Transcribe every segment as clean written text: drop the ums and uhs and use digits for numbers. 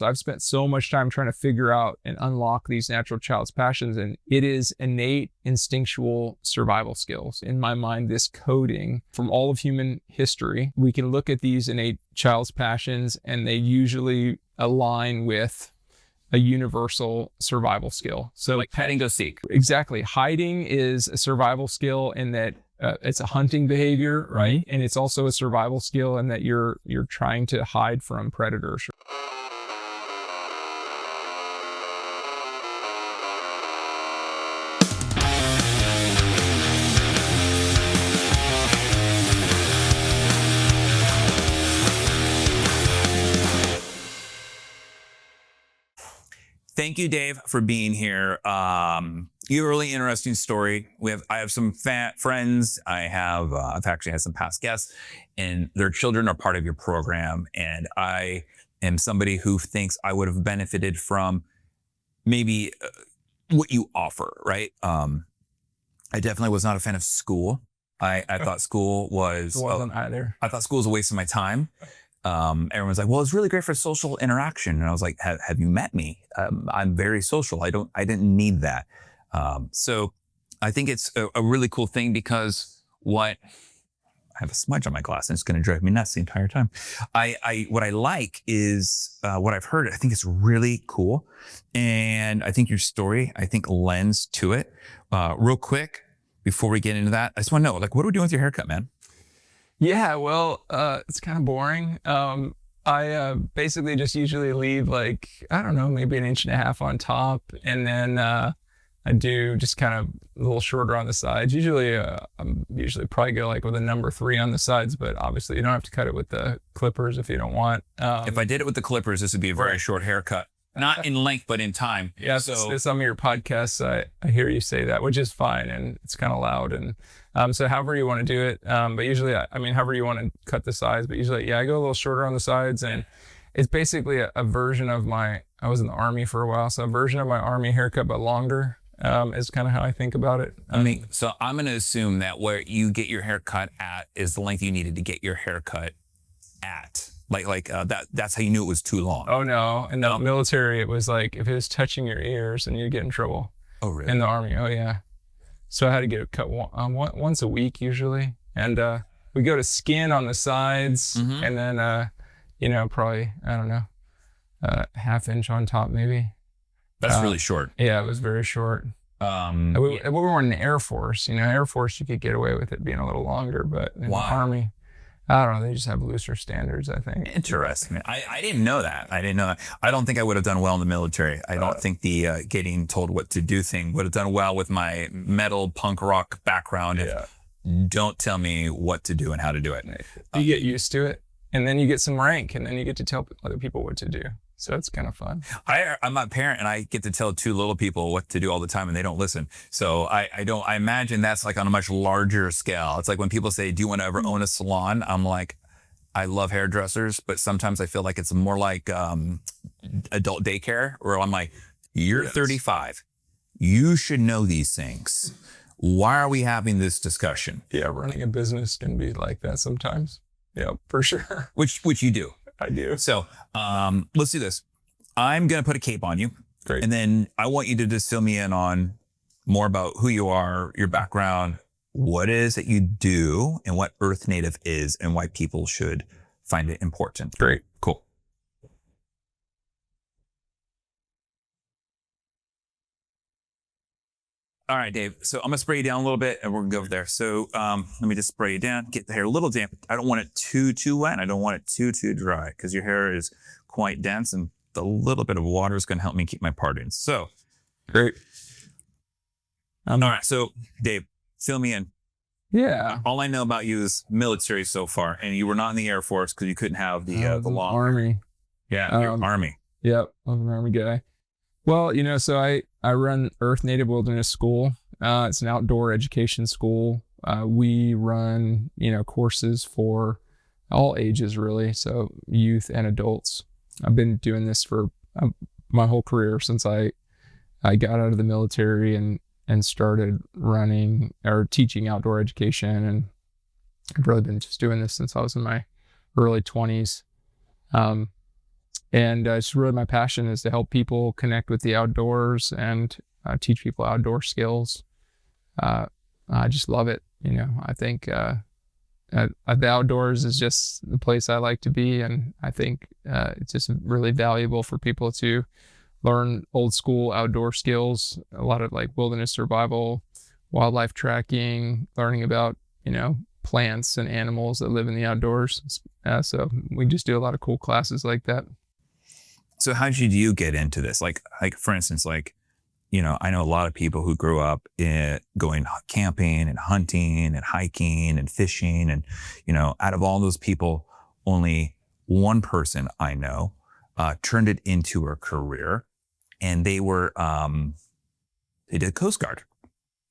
I've spent so much time trying to figure out and unlock these natural child's passions, and it is innate instinctual survival skills. In my mind, this coding from all of human history, we can look at these innate child's passions and they usually align with a universal survival skill. So like hide and go seek. Exactly. Hiding is a survival skill in that it's a hunting behavior, right? And it's also a survival skill in that you're trying to hide from predators. Thank you, Dave, for being here. You have a really interesting story. I have some friends. I've actually had some past guests, and their children are part of your program. And I am somebody who thinks I would have benefited from maybe what you offer, right? I definitely was not a fan of school. I thought school wasn't either. I thought school was a waste of my time. Everyone's like, well, it's really great for social interaction. And I was like, have you met me? I'm very social. I didn't need that. So I think it's a really cool thing because I have a smudge on my glass and it's going to drive me nuts the entire time. What I like is, what I've heard, I think it's really cool. And I think your story, lends to it. Real quick, before we get into that, I just want to know, like, what are we doing with your haircut, man? Yeah, well, it's kind of boring. I basically just usually leave like, I don't know, maybe 1.5 inches on top. And then I do just kind of a little shorter on the sides. Usually, I'm usually probably go like with a number 3 on the sides, but obviously you don't have to cut it with the clippers if you don't want. If I did it with the clippers, this would be a very short haircut. Not in length, but in time. Yeah, so some of your podcasts, I hear you say that, which is fine, and it's kind of loud. And so however you want to do it, but usually, however you want to cut the sides, but usually, yeah, I go a little shorter on the sides, and it's basically a version of I was in the Army for a while, so a version of my Army haircut, but longer, is kind of how I think about it. So I'm going to assume that where you get your haircut at is the length you needed to get your haircut at. That's how you knew it was too long. Oh, no. In the military, it was like, if it was touching your ears, then you'd get in trouble. Oh, really? In the Army, oh, yeah. So I had to get it cut once a week, usually. And we go to skin on the sides, and then, probably, I don't know, 1/2 inch on top, maybe. That's really short. Yeah, it was very short. We were in the Air Force. Air Force, you could get away with it being a little longer, but in the Army, I don't know. They just have looser standards, I think. Interesting. I didn't know that. I don't think I would have done well in the military. I don't think the getting told what to do thing would have done well with my metal punk rock background. Yeah. Don't tell me what to do and how to do it. You get used to it, and then you get some rank, and then you get to tell other people what to do. So it's kind of fun. I'm a parent and I get to tell 2 little people what to do all the time and they don't listen. So I imagine that's like on a much larger scale. It's like when people say, do you want to ever own a salon? I'm like, I love hairdressers, but sometimes I feel like it's more like adult daycare where I'm like, you're 35. You should know these things. Why are we having this discussion? Yeah, running a business can be like that sometimes. Yeah, for sure. Which you do. I do. So let's do this. I'm going to put a cape on you. Great. And then I want you to just fill me in on more about who you are, your background, what it is that you do, and what Earth Native is, and why people should find it important. Great. Cool. All right, Dave. So I'm going to spray you down a little bit and we're going to go over there. So let me just spray you down, get the hair a little damp. I don't want it too wet and I don't want it too dry because your hair is quite dense and the little bit of water is going to help me keep my parting. So, great. All right. So, Dave, fill me in. Yeah. All I know about you is military so far, and you were not in the Air Force because you couldn't have the long Army. Yeah, you're Army. Yep, I'm an Army guy. Well, so I run Earth Native Wilderness School. It's an outdoor education school. We run, courses for all ages, really. So youth and adults. I've been doing this for my whole career since I got out of the military and started running or teaching outdoor education. And I've really been just doing this since I was in my early 20s. And it's really my passion is to help people connect with the outdoors and teach people outdoor skills. I just love it. I think the outdoors is just the place I like to be. And I think it's just really valuable for people to learn old school outdoor skills, a lot of like wilderness survival, wildlife tracking, learning about, plants and animals that live in the outdoors. So we just do a lot of cool classes like that. So how did you get into this? Like for instance, I know a lot of people who grew up going camping and hunting and hiking and fishing. And, out of all those people, only one person I know turned it into a career, and they did Coast Guard.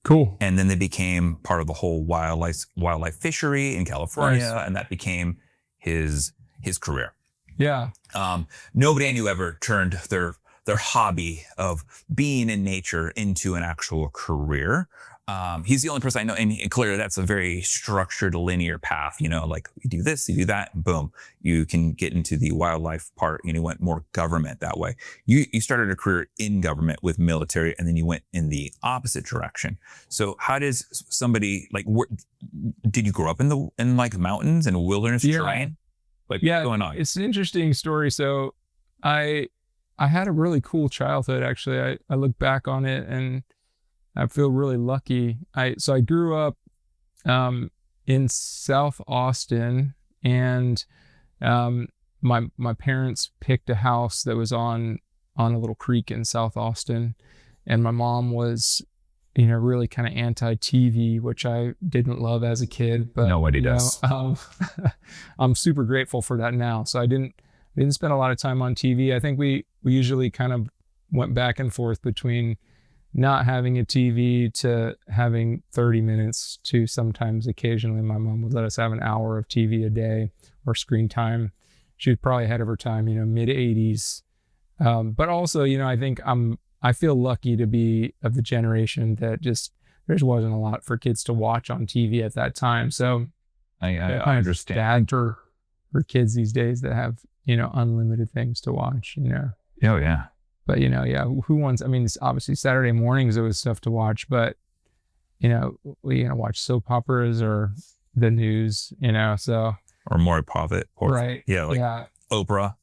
Cool. And then they became part of the whole wildlife fishery in California. Nice. And that became his career. Yeah. Nobody I knew ever turned their hobby of being in nature into an actual career. He's the only person I know, and clearly that's a very structured, linear path. Like you do this, you do that, boom, you can get into the wildlife part. You went more government that way. You started a career in government with military, and then you went in the opposite direction. So how does somebody did you grow up in like mountains and wilderness terrain? What's going on? It's an interesting story. So I had a really cool childhood, actually. I look back on it and I feel really lucky. I grew up in South Austin, and my parents picked a house that was on a little creek in South Austin, and my mom was really kind of anti-TV, which I didn't love as a kid, but nobody does. I'm super grateful for that now. So I didn't spend a lot of time on TV. I think we usually kind of went back and forth between not having a TV to having 30 minutes to sometimes occasionally my mom would let us have an hour of TV a day or screen time. She was probably ahead of her time, mid 80s. But also, I think I feel lucky to be of the generation that there just wasn't a lot for kids to watch on TV at that time. So I understand. For kids these days that have, unlimited things to watch, Oh yeah. But, who wants, obviously Saturday mornings, it was stuff to watch, but, we watch soap operas or the news, so. Or more profit. Right. Yeah. Oprah.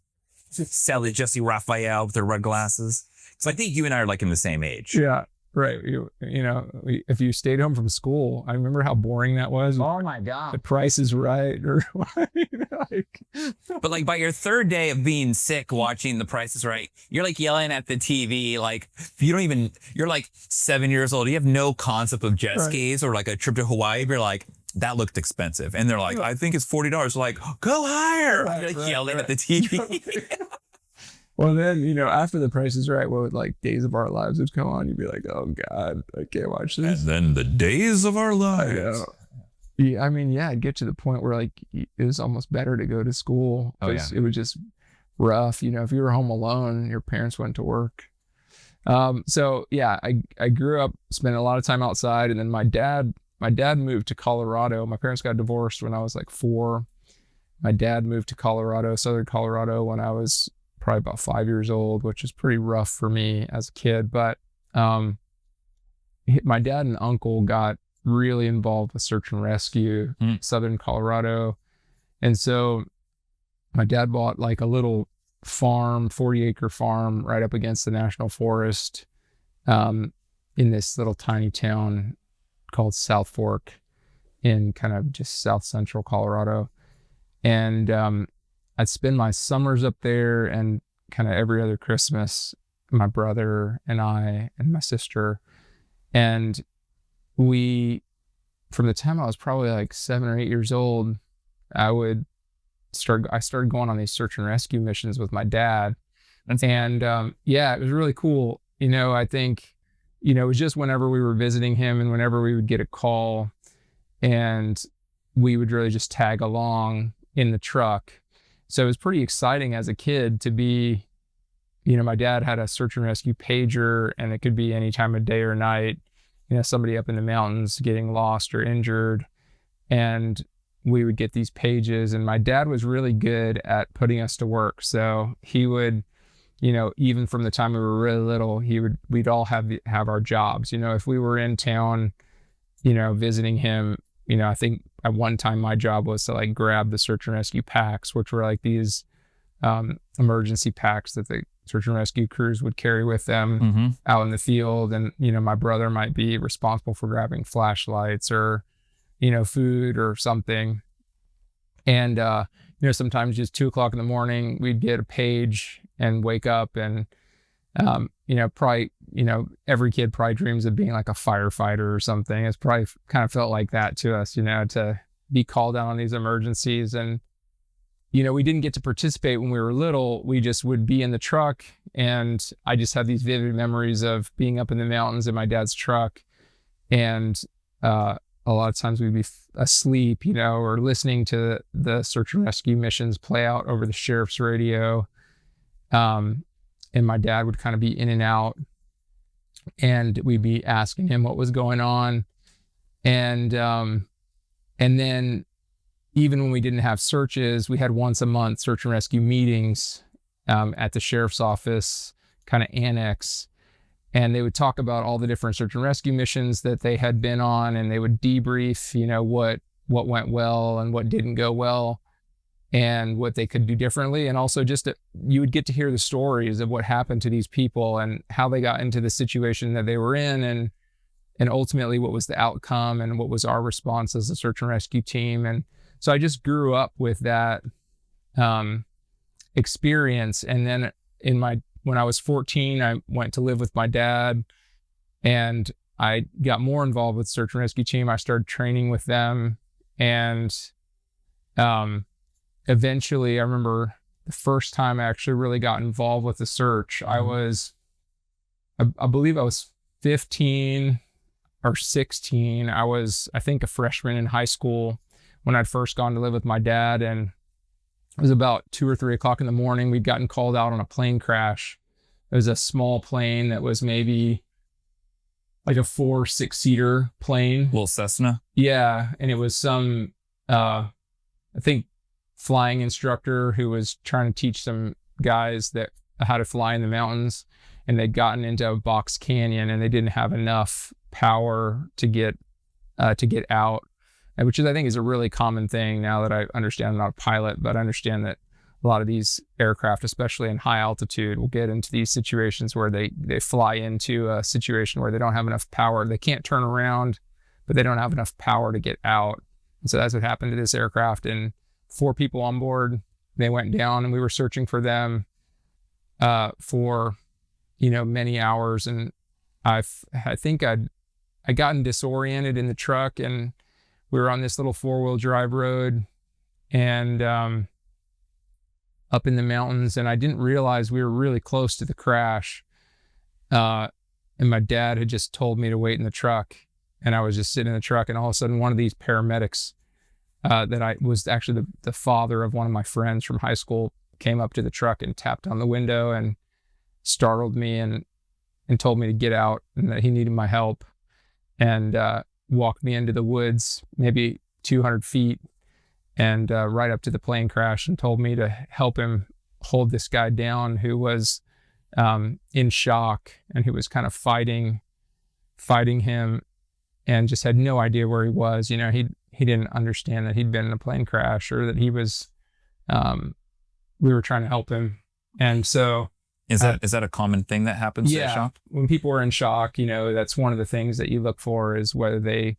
Sally Jesse Raphael with her red glasses. So I think you and I are like in the same age. Yeah. Right. If you stayed home from school, I remember how boring that was. Oh my God. The Price is Right. Or But like by your third day of being sick watching The Price is Right, you're like yelling at the TV. Like you're like 7 years old. You have no concept of jet skis or like a trip to Hawaii. You're like, that looked expensive. And they're like, I think it's $40. Like, go higher. You're like yelling at the TV. Well, then, after The Price is Right, what would like Days of Our Lives would come on, you'd be like, oh God, I can't watch this. And then The Days of Our Lives. Yeah, it'd get to the point where like it was almost better to go to school. Oh, yeah. It was just rough. If you were home alone, your parents went to work. So yeah, I grew up spending a lot of time outside, and then my dad moved to Colorado. My parents got divorced when I was like 4. My dad moved to Colorado, Southern Colorado, when I was probably about 5 years old, which is pretty rough for me as a kid. But my dad and uncle got really involved with search and rescue, Southern Colorado. And so my dad bought like a little farm, 40-acre farm right up against the national forest in this little tiny town called South Fork in kind of just south central Colorado. And I'd spend my summers up there, and kind of every other Christmas, my brother and I and my sister. And from the time I was probably like 7 or 8 years old, I started going on these search and rescue missions with my dad. And it was really cool. I think, it was just whenever we were visiting him and whenever we would get a call, and we would really just tag along in the truck. So it was pretty exciting as a kid to be, my dad had a search and rescue pager, and it could be any time of day or night, somebody up in the mountains getting lost or injured. And we would get these pages, and my dad was really good at putting us to work. So he would, even from the time we were really little, we'd all have our jobs. If we were in town, visiting him, I think at one time my job was to like grab the search and rescue packs, which were like these emergency packs that the search and rescue crews would carry with them out in the field. And, my brother might be responsible for grabbing flashlights or, food or something. And, sometimes just 2:00 in the morning, we'd get a page and wake up and, probably, every kid probably dreams of being like a firefighter or something. It's probably kind of felt like that to us, to be called out on these emergencies. And, we didn't get to participate when we were little. We just would be in the truck. And I just have these vivid memories of being up in the mountains in my dad's truck. And a lot of times we'd be asleep, or listening to the search and rescue missions play out over the sheriff's radio. And my dad would kind of be in and out. And we'd be asking him what was going on. And then even when we didn't have searches, we had once a month search and rescue meetings at the sheriff's office, kind of annex. And they would talk about all the different search and rescue missions that they had been on, and they would debrief, what went well and what didn't go well, and what they could do differently. And also you would get to hear the stories of what happened to these people and how they got into the situation that they were in, and ultimately what was the outcome and what was our response as a search and rescue team. And so I just grew up with that experience. And then when I was 14, I went to live with my dad, and I got more involved with search and rescue team. I started training with them. And eventually, I remember the first time I actually really got involved with the search, I believe I was 15 or 16. I was, I think, a freshman in high school when I'd first gone to live with my dad. And it was about 2 or 3 o'clock in the morning. We'd gotten called out on a plane crash. It was a small plane that was maybe like a 4 or 6 seater plane. Little Cessna. Yeah. And it was some, I think, flying instructor who was trying to teach some guys how to fly in the mountains. And they'd gotten into a box canyon, and they didn't have enough power to get out. Which I think is a really common thing now that I understand. I'm not a pilot, but I understand that a lot of these aircraft, especially in high altitude, will get into these situations where they fly into a situation where they don't have enough power. They can't turn around, but they don't have enough power to get out. And so that's what happened to this aircraft. And 4 people on board, they went down, and we were searching for them for, many hours. And I think I'd gotten disoriented in the truck, and we were on this little 4-wheel drive road and up in the mountains, and I didn't realize we were really close to the crash. And my dad had just told me to wait in the truck, and I was just sitting in the truck, and all of a sudden one of these paramedics that I was actually the father of one of my friends from high school came up to the truck and tapped on the window and startled me and told me to get out and that he needed my help, and walked me into the woods, maybe 200 feet, and right up to the plane crash, and told me to help him hold this guy down who was in shock and who was kind of fighting him, and just had no idea where he was. He didn't understand that he'd been in a plane crash, or that he was, we were trying to help him. And so is that a common thing that happens in shock? When people are in shock, that's one of the things that you look for, is whether they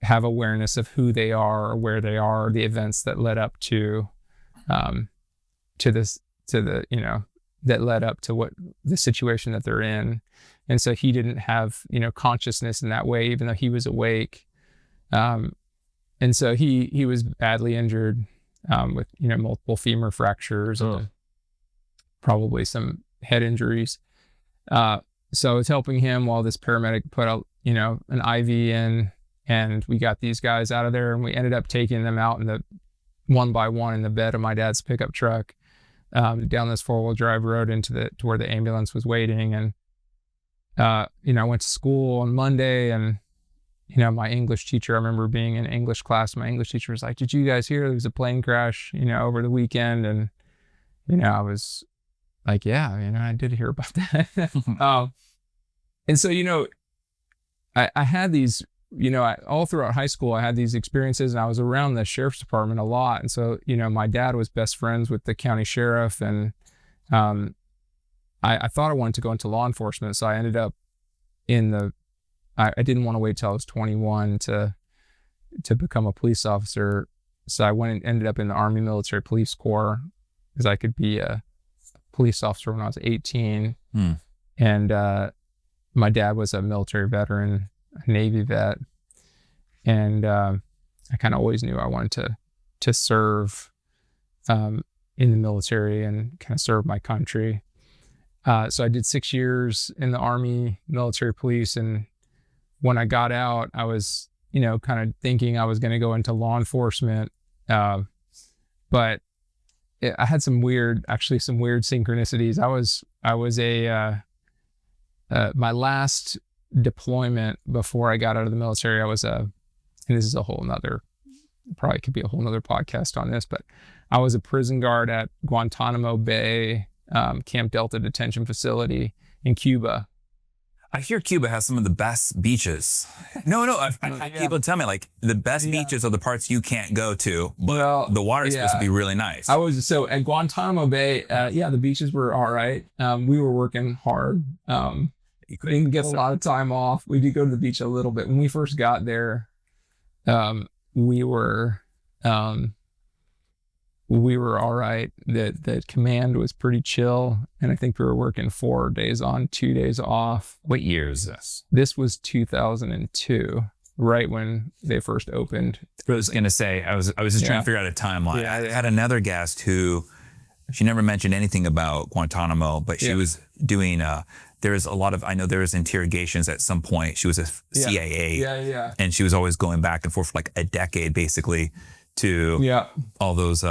have awareness of who they are or where they are, the events that led up to that led up to what the situation that they're in. And so he didn't have, consciousness in that way, even though he was awake. And so he was badly injured with, multiple femur fractures, and probably some head injuries. So I was helping him while this paramedic put an IV in, and we got these guys out of there, and we ended up taking them out one by one in the bed of my dad's pickup truck, down this 4-wheel drive road to where the ambulance was waiting. And, I went to school on Monday, and my English teacher, I remember being in English class, my English teacher was like, did you guys hear there was a plane crash, over the weekend? And, I was like, yeah, I did hear about that. And so, I had these, all throughout high school, I had these experiences, and I was around the sheriff's department a lot. And so, my dad was best friends with the county sheriff, and I thought I wanted to go into law enforcement. So I ended up I didn't want to wait till I was 21 to become a police officer. So I went and ended up in the Army Military Police Corps, because I could be a police officer when I was 18. And my dad was a military veteran, a Navy vet. And I kind of always knew I wanted to serve in the military and kind of serve my country. So I did 6 years in the Army Military Police, and when I got out, I was, kind of thinking I was going to go into law enforcement. But I had some weird synchronicities. I was my last deployment before I got out of the military, and this is probably could be a whole nother podcast on this, but I was a prison guard at Guantanamo Bay, Camp Delta detention facility in Cuba. I hear Cuba has some of the best beaches. No, people tell me like the best beaches are the parts you can't go to, but the water is supposed to be really nice. So at Guantanamo Bay, the beaches were all right. We were working hard. You couldn't get a lot of time off. We did go to the beach a little bit. When we first got there, we were all right. The command was pretty chill, and I think we were working 4 days on, 2 days off. What year is this? This was 2002, right when they first opened. I was gonna say, I was just trying to figure out a timeline. Yeah. I had another guest who, she never mentioned anything about Guantanamo, but she was doing there's a lot of, I know there was interrogations at some point. She was a CIA. And she was always going back and forth for like a decade, basically, to all those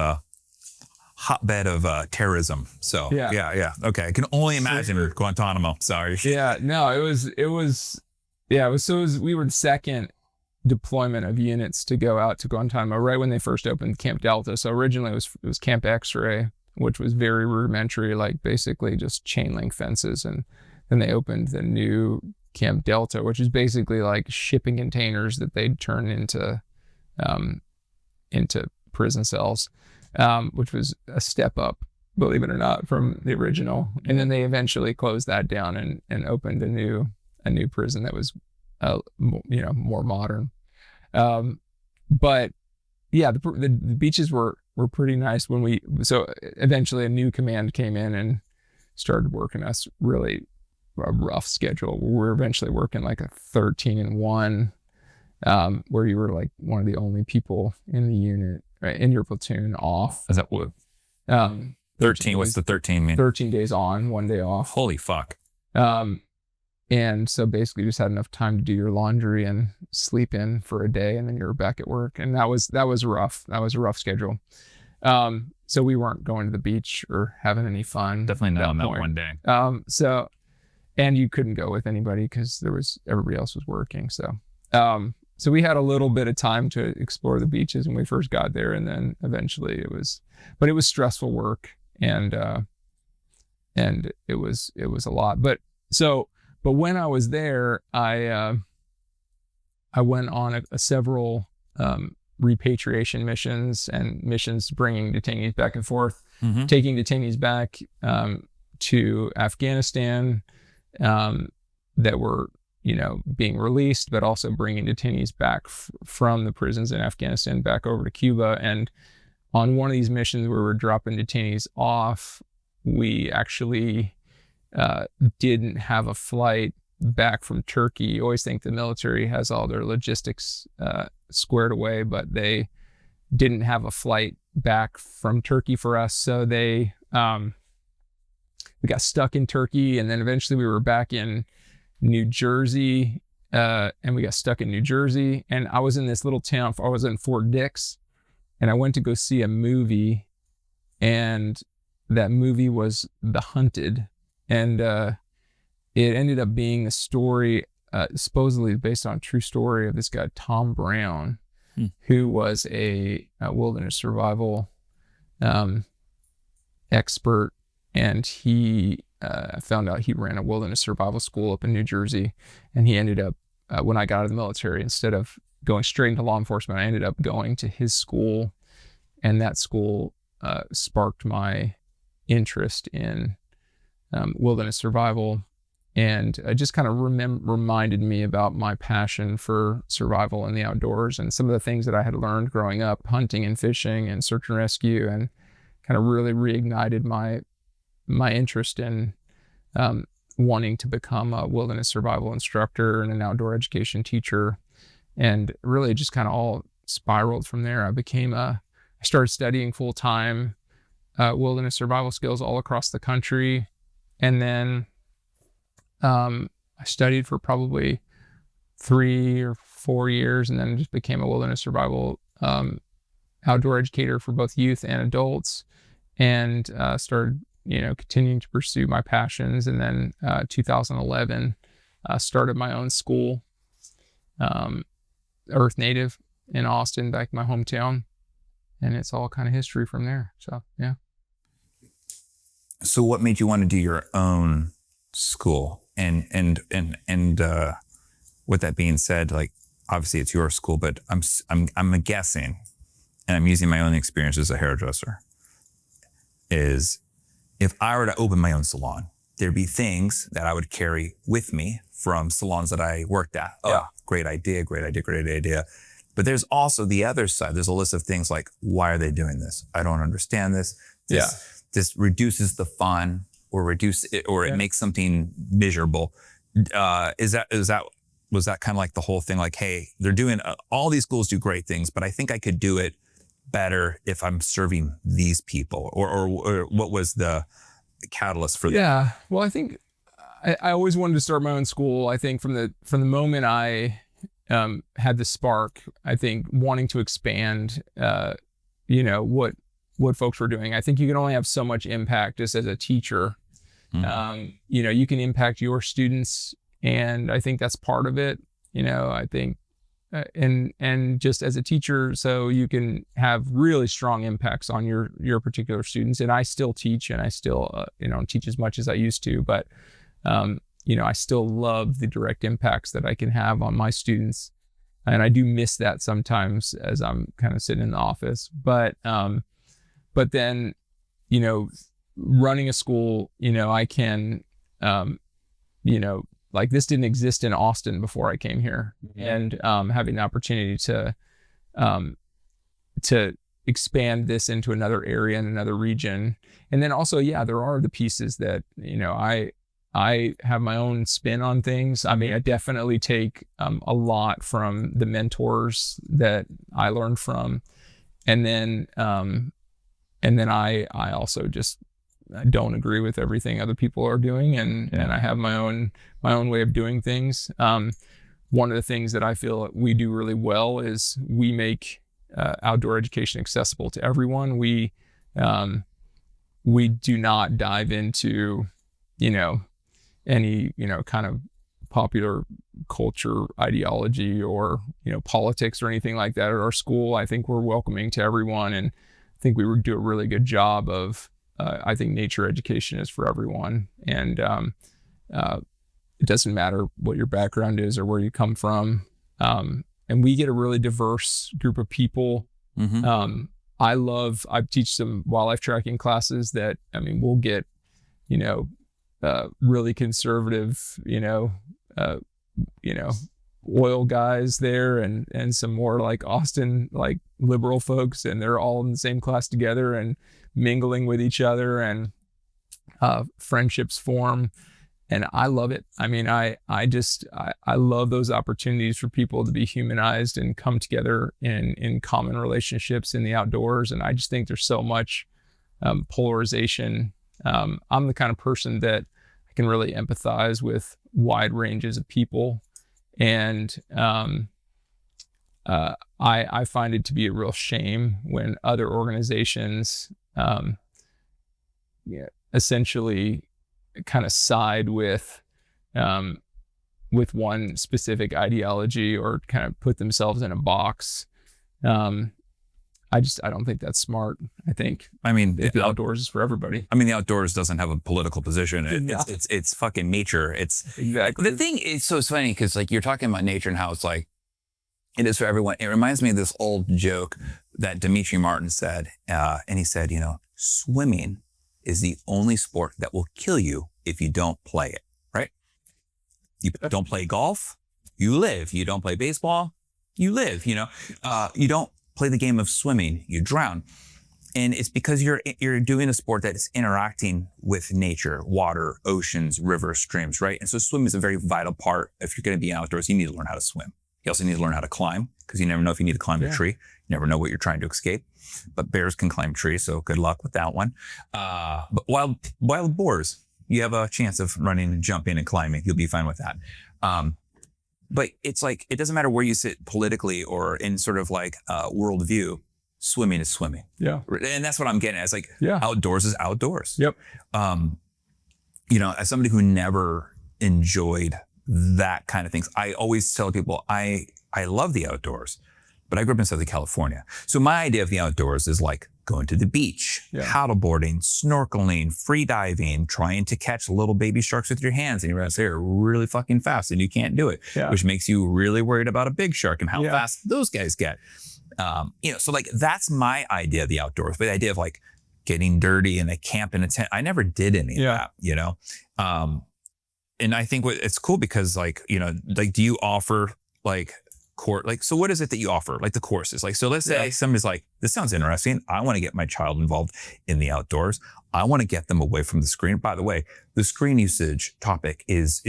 hotbed of terrorism. So okay, I can only imagine Guantanamo. Sorry. We were the second deployment of units to go out to Guantanamo right when they first opened Camp Delta. So originally it was Camp X-Ray, which was very rudimentary, like basically just chain link fences, and then they opened the new Camp Delta, which is basically like shipping containers that they'd turn into prison cells, which was a step up, believe it or not, from the original. And then they eventually closed that down and opened a new prison that was, more modern. But yeah, the beaches were pretty nice so eventually a new command came in and started working us really a rough schedule. We were eventually working like a 13-1, where you were like one of the only people in the unit, right, in your platoon off. Is that what? 13. What's the 13 mean? 13 days on, 1 day off. Holy fuck. And so basically you just had enough time to do your laundry and sleep in for a day, and then you were back at work. And that was rough. That was a rough schedule. So we weren't going to the beach or having any fun. Definitely not on that one day. And you couldn't go with anybody because everybody else was working. So we had a little bit of time to explore the beaches when we first got there, and then eventually it was stressful work, and it was a lot. But when I was there, I went on several repatriation missions and missions bringing detainees back and forth, taking detainees back to Afghanistan that were being released, but also bringing detainees back from the prisons in Afghanistan back over to Cuba. And on one of these missions where we're dropping detainees off, we actually didn't have a flight back from Turkey. You always think the military has all their logistics squared away, but they didn't have a flight back from Turkey for us. So we got stuck in Turkey, and then eventually we were back in New Jersey, and we got stuck in New Jersey. And I was in this little town, I was in Fort Dix, and I went to go see a movie, and that movie was The Hunted. And it ended up being the story supposedly based on a true story of this guy, Tom Brown, who was a wilderness survival expert. And he found out he ran a wilderness survival school up in New Jersey. And he ended up, when I got out of the military, instead of going straight into law enforcement, I ended up going to his school. And that school sparked my interest in wilderness survival, and just kind of reminded me about my passion for survival in the outdoors and some of the things that I had learned growing up, hunting and fishing and search and rescue, and kind of really reignited my interest in wanting to become a wilderness survival instructor and an outdoor education teacher. And really just kind of all spiraled from there. I started studying full time wilderness survival skills all across the country. And then I studied for probably 3 or 4 years, and then just became a wilderness survival outdoor educator for both youth and adults, and started, continuing to pursue my passions. And then 2011, started my own school, Earth Native in Austin, back in my hometown. And it's all kind of history from there. So, yeah. So what made you want to do your own school? And with that being said, like, obviously it's your school, but I'm guessing, and I'm using my own experience as a hairdresser, is if I were to open my own salon, there'd be things that I would carry with me from salons that I worked at. Oh, yeah. Great idea. But there's also the other side. There's a list of things like, why are they doing this? I don't understand this. This reduces the fun, or it makes something miserable. Was that kind of like the whole thing? Like, hey, they're doing, all these schools do great things, but I think I could do it better if I'm serving these people, or what was the catalyst for that? Yeah. Well, I think I always wanted to start my own school. I think from the moment I had the spark, I think wanting to expand, what folks were doing. I think you can only have so much impact just as a teacher. You can impact your students, and I think that's part of it. I think, and just as a teacher, so you can have really strong impacts on your particular students. And I still teach, and I still, teach as much as I used to, but, I still love the direct impacts that I can have on my students. And I do miss that sometimes as I'm kind of sitting in the office, but then, running a school, I can, like, this didn't exist in Austin before I came here. And having the opportunity to expand this into another area and another region. And then also, there are the pieces that, I have my own spin on things. I mean, I definitely take a lot from the mentors that I learned from. And then I also just, I don't agree with everything other people are doing, and I have my own way of doing things. One of the things that I feel we do really well is we make outdoor education accessible to everyone. We do not dive into, any, kind of popular culture ideology or, politics or anything like that at our school. I think we're welcoming to everyone, and I think we do a really good job of, I think nature education is for everyone. And it doesn't matter what your background is or where you come from. And we get a really diverse group of people. I teach some wildlife tracking classes that, we'll get, really conservative, oil guys there, and some more like Austin, like liberal folks, and they're all in the same class together and mingling with each other, and friendships form. And I love it. I love those opportunities for people to be humanized and come together in common relationships in the outdoors. And I just think there's so much polarization. I'm the kind of person that I can really empathize with wide ranges of people. And I find it to be a real shame when other organizations essentially kind of side with with one specific ideology or kind of put themselves in a box. I don't think that's smart. I think the outdoors is for everybody. The outdoors doesn't have a political position. It's fucking nature. It's exactly. The thing is, so it's funny because like you're talking about nature and how it's like it is for everyone. It reminds me of this old joke that Demetri Martin said, and he said, swimming is the only sport that will kill you if you don't play it. Right? You don't play golf, you live. You don't play baseball, you live. You don't play the game of swimming, you drown. And it's because you're doing a sport that is interacting with nature, water, oceans, rivers, streams, right? And so swimming is a very vital part. If you're going to be outdoors, you need to learn how to swim. You also need to learn how to climb, because you never know if you need to climb a tree. You never know what you're trying to escape. But bears can climb trees, so good luck with that one. But wild boars, you have a chance of running and jumping and climbing. You'll be fine with that. But it's like, it doesn't matter where you sit politically or in sort of like worldview, swimming is swimming. Yeah. And that's what I'm getting at. It's like, outdoors is outdoors. Yep. As somebody who never enjoyed that kind of things, I always tell people, I love the outdoors, but I grew up in Southern California. So my idea of the outdoors is like going to the beach, paddleboarding, snorkeling, free diving, trying to catch little baby sharks with your hands, and you realize they're really fucking fast and you can't do it, which makes you really worried about a big shark and how fast those guys get. So like that's my idea of the outdoors, but the idea of like getting dirty and a camp in a tent, I never did any of that, and I think it's cool because like, do you offer like so what is it that you offer? Like the courses, like, so let's say somebody's like, this sounds interesting. I want to get my child involved in the outdoors. I want to get them away from the screen. By the way, the screen usage topic is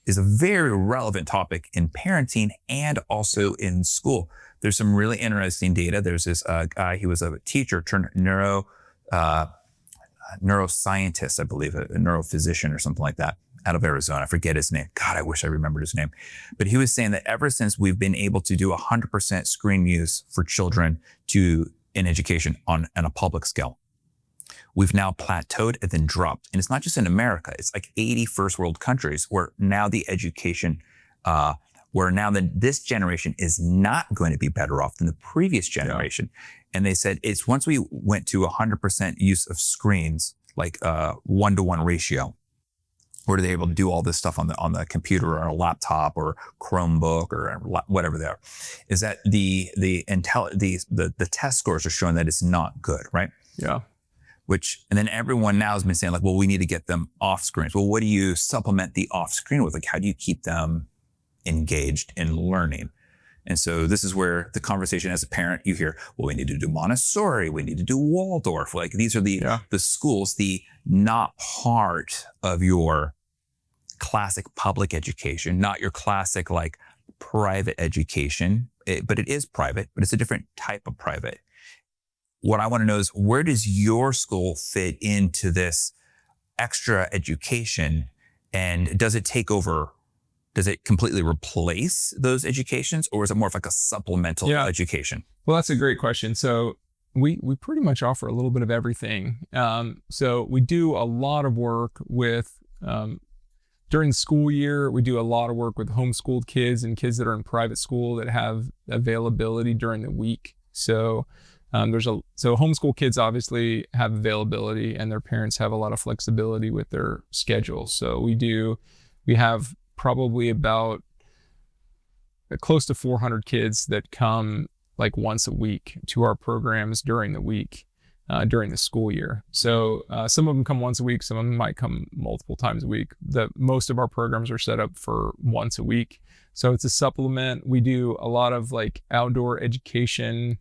a very relevant topic in parenting and also in school. There's some really interesting data. There's this guy, he was a teacher turned neuroscientist, I believe, a neurophysician or something like that, out of Arizona. I forget his name. God, I wish I remembered his name. But he was saying that ever since we've been able to do 100% screen use for children in education on a public scale, we've now plateaued and then dropped. And it's not just in America. It's like 80 first world countries where now the education, this generation is not going to be better off than the previous generation. And they said it's once we went to 100% use of screens, like a 1-to-1 ratio, where they're able to do all this stuff on the computer or a laptop or Chromebook or whatever they are, is that the test scores are showing that it's not good, right? Yeah. And then everyone now has been saying like, well, we need to get them off screens. Well, what do you supplement the off screen with? Like, how do you keep them engaged in learning? And so this is where the conversation as a parent, you hear, well, we need to do Montessori, we need to do Waldorf. Like these are the schools, the not part of your classic public education, not your classic like private education, but it is private, but it's a different type of private. What I want to know is, where does your school fit into this extra education, and does it take over? Does it completely replace those educations, or is it more of like a supplemental education? Well, that's a great question. So we pretty much offer a little bit of everything. So we do a lot of work with, during the school year, we do a lot of work with homeschooled kids and kids that are in private school that have availability during the week. So homeschool kids obviously have availability, and their parents have a lot of flexibility with their schedule. So we have probably about close to 400 kids that come like once a week to our programs during the week, during the school year. So some of them come once a week, some of them might come multiple times a week. Most of our programs are set up for once a week. So it's a supplement. We do a lot of like outdoor education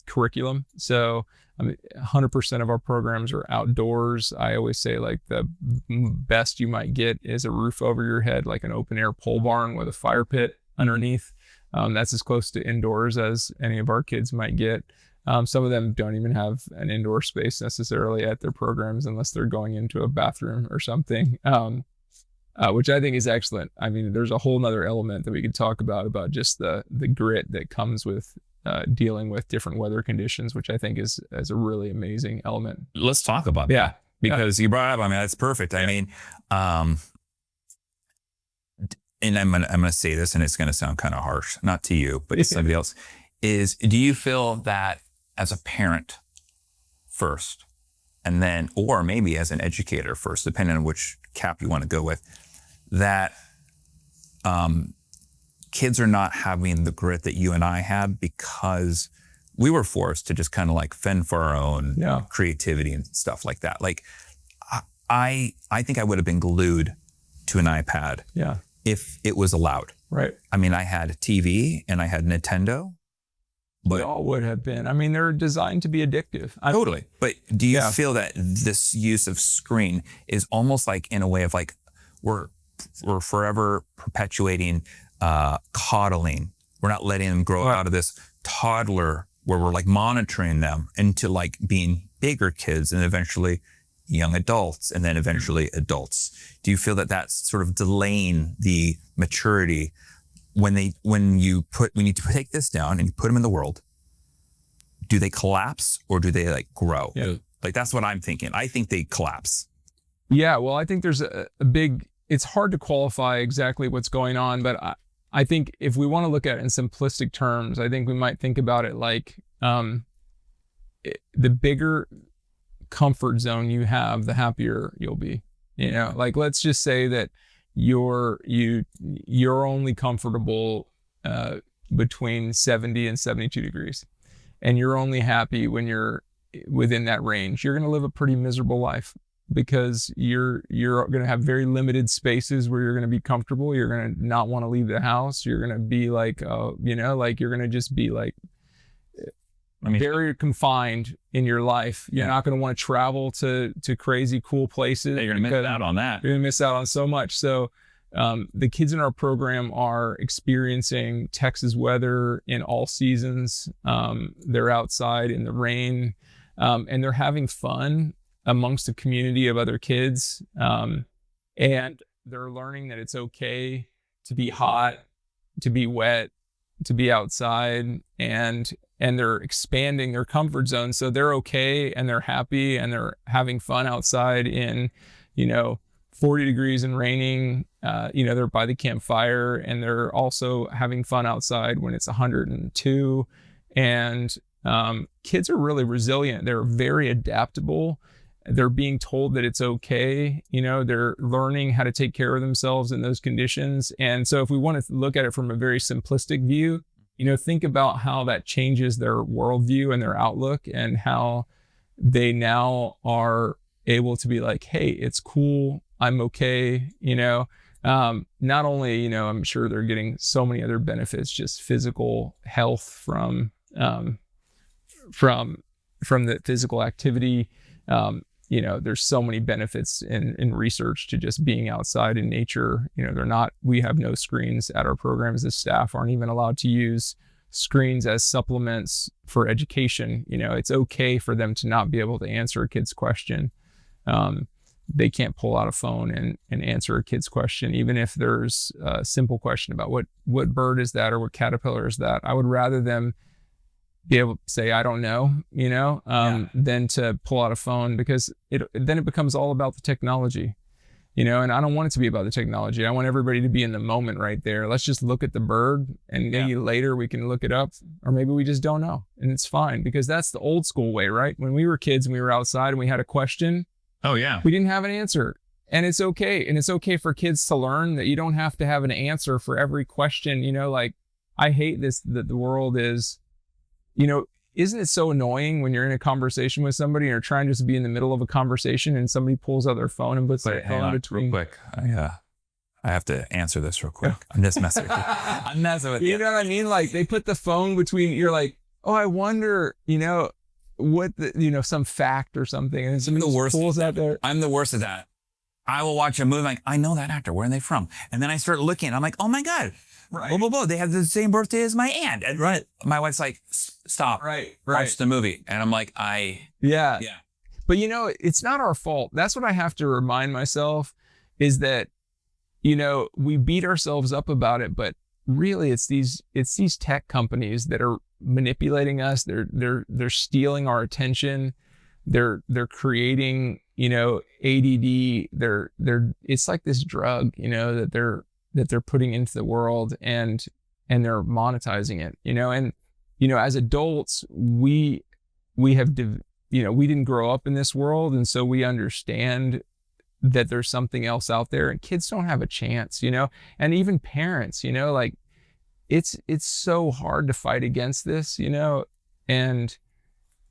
curriculum. So 100% of our programs are outdoors. I always say like the best you might get is a roof over your head, like an open air pole barn with a fire pit underneath. That's as close to indoors as any of our kids might get. Some of them don't even have an indoor space necessarily at their programs unless they're going into a bathroom or something, which I think is excellent. I mean, there's a whole nother element that we could talk about just the grit that comes with dealing with different weather conditions, which I think is a really amazing element. Let's talk about that. Because you brought up, I mean, that's perfect. I mean, and I'm gonna say this, and it's gonna sound kind of harsh, not to you, but to somebody else, is do you feel that as a parent first, and then, or maybe as an educator first, depending on which cap you want to go with, that kids are not having the grit that you and I had because we were forced to just kind of like fend for our own creativity and stuff like that. Like I think I would have been glued to an iPad if it was allowed. Right. I mean, I had a TV and I had Nintendo. But we all would have been. I mean, they're designed to be addictive. Totally. But do you feel that this use of screen is almost like in a way of like we're forever perpetuating coddling? We're not letting them grow out of this toddler where we're like monitoring them into like being bigger kids and eventually young adults and then eventually adults. Do you feel that that's sort of delaying the maturity when you take this down and you put them in the world? Do they collapse or do they like grow? Yeah. Like that's what I'm thinking. I think they collapse. Yeah. Well, I think there's a big, it's hard to qualify exactly what's going on, but I think if we want to look at it in simplistic terms, I think we might think about it like the bigger comfort zone you have, the happier you'll be. You know, like let's just say that you're only comfortable between 70 and 72 degrees, and you're only happy when you're within that range. You're going to live a pretty miserable life because you're going to have very limited spaces where you're going to be comfortable. You're going to not want to leave the house. You're going to be like, like you're going to just be like very confined in your life. You're not going to want to travel to crazy cool places. You're going to miss out on that. You're going to miss out on so much. So the kids in our program are experiencing Texas weather in all seasons. They're outside in the rain, and they're having fun amongst a community of other kids. And they're learning that it's okay to be hot, to be wet, to be outside, and they're expanding their comfort zone. So they're okay and they're happy and they're having fun outside in, 40 degrees and raining. They're by the campfire, and they're also having fun outside when it's 102. And kids are really resilient. They're very adaptable. They're being told that it's okay. They're learning how to take care of themselves in those conditions. And so if we want to look at it from a very simplistic view, think about how that changes their worldview and their outlook, and how they now are able to be like, hey, it's cool. I'm okay. Not only, I'm sure they're getting so many other benefits, just physical health from the physical activity. There's so many benefits in research to just being outside in nature. We have no screens at our programs. The staff aren't even allowed to use screens as supplements for education. It's okay for them to not be able to answer a kid's question. They can't pull out a phone and answer a kid's question, even if there's a simple question about what bird is that or what caterpillar is that. I would rather them be able to say, I don't know, than to pull out a phone, because then it becomes all about the technology, and I don't want it to be about the technology. I want everybody to be in the moment right there. Let's just look at the bird, and maybe later we can look it up, or maybe we just don't know, and it's fine, because that's the old school way, right? When we were kids and we were outside and we had a question, we didn't have an answer. And it's okay. And it's okay for kids to learn that you don't have to have an answer for every question. I hate this, that the world is, isn't it so annoying when you're in a conversation with somebody and you're trying just to be in the middle of a conversation and somebody pulls out their phone and puts their phone between. Real quick. I have to answer this real quick. I'm just messing with you. I'm messing with you. You know what I mean? Like they put the phone between, you're like, oh, I wonder, what some fact or something. And somebody pulls out there. I'm the worst at that. I will watch a movie like, I know that actor. Where are they from? And then I start looking. I'm like, oh my God. Right. Blah, blah, blah. They have the same birthday as my aunt. And my wife's like, stop. Right. Watch the movie. And I'm like, Yeah. But it's not our fault. That's what I have to remind myself, is that, we beat ourselves up about it, but really it's these tech companies that are manipulating us. They're stealing our attention. They're creating, ADD. It's like this drug, that that they're putting into the world, and they're monetizing it, and as adults, we have we didn't grow up in this world, and so we understand that there's something else out there, and kids don't have a chance, and even parents, like it's so hard to fight against this, and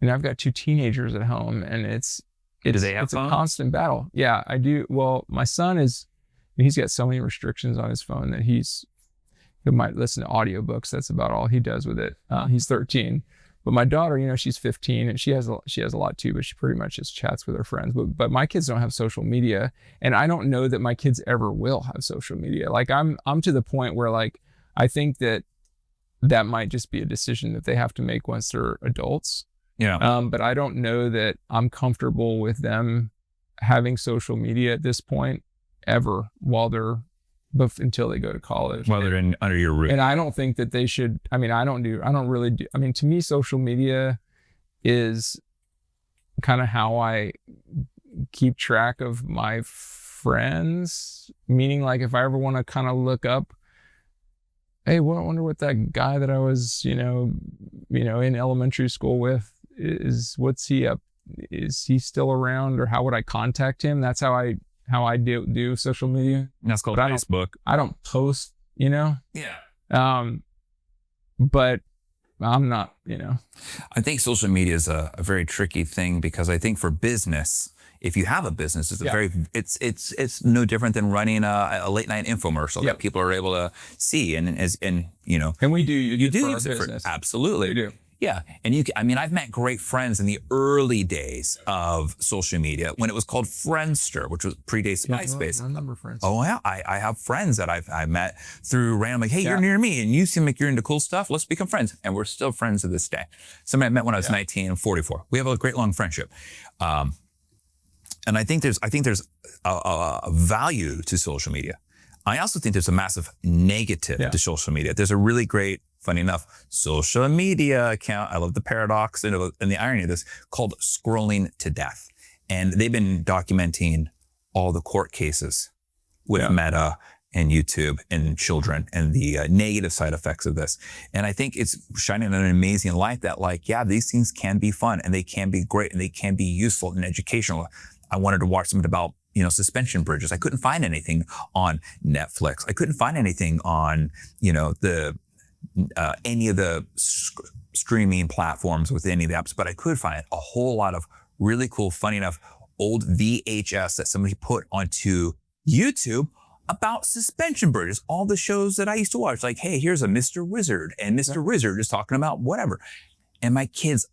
I've got 2 teenagers at home, and it's Do they have a phones? constant battle. Yeah, I do. Well, my son he's got so many restrictions on his phone that he might listen to audiobooks. That's about all he does with it. He's 13. But my daughter, she's 15, and she has a lot too, but she pretty much just chats with her friends. But my kids don't have social media, and I don't know that my kids ever will have social media. Like I'm to the point where, like, I think that might just be a decision that they have to make once they're adults. Yeah. But I don't know that I'm comfortable with them having social media at this point ever until they go to college. While they're under your roof. And I don't think that they should. I mean, to me, social media is kind of how I keep track of my friends. Meaning, like, if I ever want to kind of look up, hey, I wonder what that guy that I was, in elementary school with what's he up? Is he still around, or how would I contact him? That's how I do social media. That's called Facebook. I don't post, Yeah. but I'm not, I think social media is a very tricky thing, because I think for business, if you have a business, it's no different than running a late night infomercial that people are able to see, and we do you do for our use it for business. absolutely. We do. Yeah. And I've met great friends in the early days of social media when it was called Friendster, which was predates MySpace. I remember Friends. Oh yeah. I have friends that I met through random, like, hey, you're near me and you seem like you're into cool stuff. Let's become friends. And we're still friends to this day. Somebody I met when I was 19 and 44. We have a great long friendship. And I think there's a value to social media. I also think there's a massive negative to social media. There's a really great, funny enough, social media account. I love the paradox and the irony of this, called Scrolling to Death. And they've been documenting all the court cases with Meta and YouTube and children, and the negative side effects of this. And I think it's shining an amazing light that, like, these things can be fun, and they can be great, and they can be useful and educational. I wanted to watch something about, suspension bridges. I couldn't find anything on Netflix. I couldn't find anything on, any of the streaming platforms with any of the apps, but I could find a whole lot of really cool, funny enough, old VHS that somebody put onto YouTube about suspension bridges. All the shows that I used to watch, like, hey, here's a Mr. Wizard, and Mr. Wizard is talking about whatever. And my kids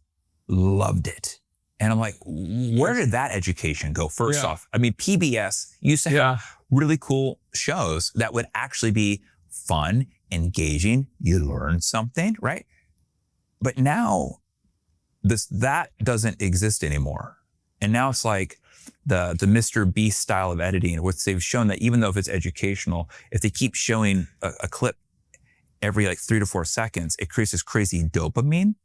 loved it. And I'm like, where did that education go? First off, I mean, PBS used to have really cool shows that would actually be fun, engaging. You learn something, right? But now that doesn't exist anymore. And now it's like the Mr. Beast style of editing, which they've shown that even though if it's educational, if they keep showing a clip every like 3 to 4 seconds, it creates this crazy dopamine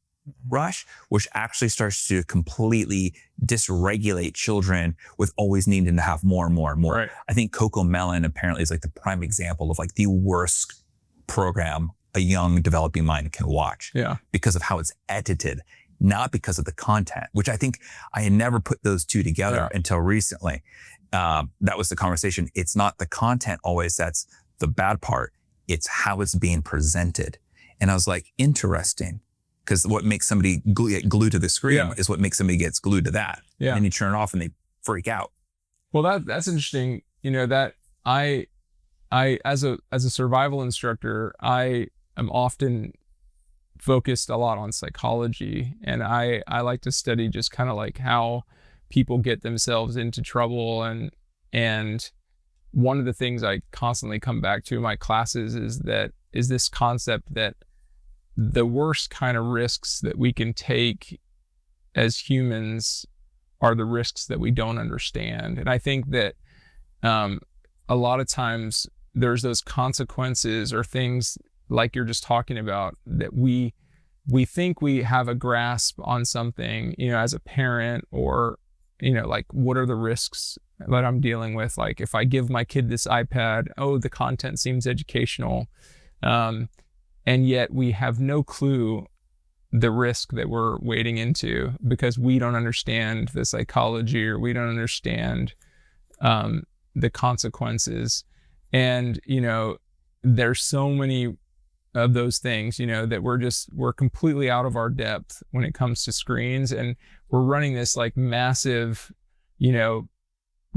rush, which actually starts to completely dysregulate children with always needing to have more and more and more. Right. I think Coco Melon apparently is like the prime example of like the worst program a young developing mind can watch because of how it's edited, not because of the content, which I think I had never put those two together until recently. That was the conversation. It's not the content always that's the bad part. It's how it's being presented. And I was like, interesting. Because what makes somebody get glued to the screen is what makes somebody gets glued to that. And then you turn it off and they freak out. Well, that's interesting. That I as a survival instructor, I am often focused a lot on psychology, and I like to study just kind of like how people get themselves into trouble, and one of the things I constantly come back to in my classes is this concept that the worst kind of risks that we can take as humans are the risks that we don't understand. And I think that a lot of times there's those consequences or things like you're just talking about that we think we have a grasp on something, as a parent, or, like, what are the risks that I'm dealing with. Like if I give my kid this iPad, oh, the content seems educational. And yet we have no clue the risk that we're wading into because we don't understand the psychology, or we don't understand the consequences. And, there's so many of those things, that we're completely out of our depth when it comes to screens. And we're running this like massive,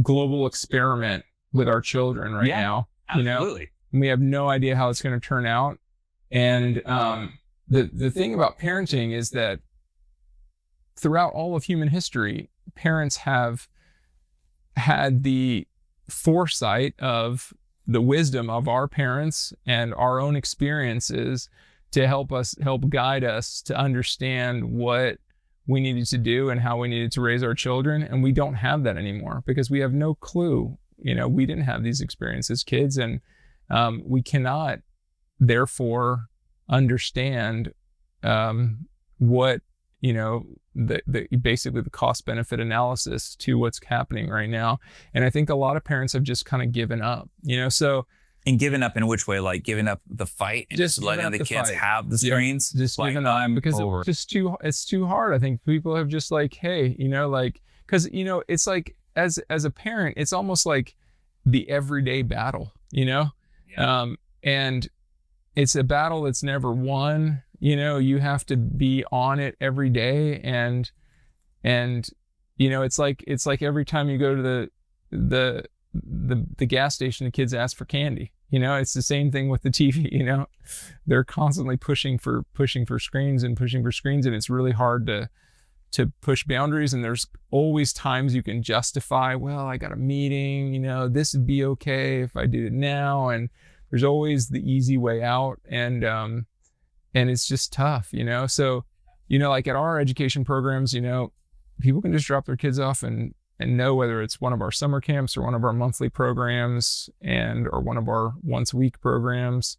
global experiment with our children right now. Absolutely. We have no idea how it's going to turn out. And the thing about parenting is that throughout all of human history, parents have had the foresight of the wisdom of our parents and our own experiences to help guide us to understand what we needed to do and how we needed to raise our children. And we don't have that anymore because we have no clue. We didn't have these experiences as kids, and we cannot therefore understand what, basically the cost benefit analysis to what's happening right now. And I think a lot of parents have just kind of given up, And given up in which way? Like giving up the fight and just letting the kids have the screens? Just like, giving up because it's too hard. I think people have just like, hey, because, it's like as a parent, it's almost like the everyday battle, and it's a battle that's never won. You have to be on it every day. And it's like every time you go to the gas station, the kids ask for candy. It's the same thing with the TV. They're constantly pushing for screens, and it's really hard to push boundaries. And there's always times you can justify, well, I got a meeting, this would be okay if I did it now. And there's always the easy way out. And it's just tough, So, like at our education programs, people can just drop their kids off and know whether it's one of our summer camps or one of our monthly programs or one of our once a week programs.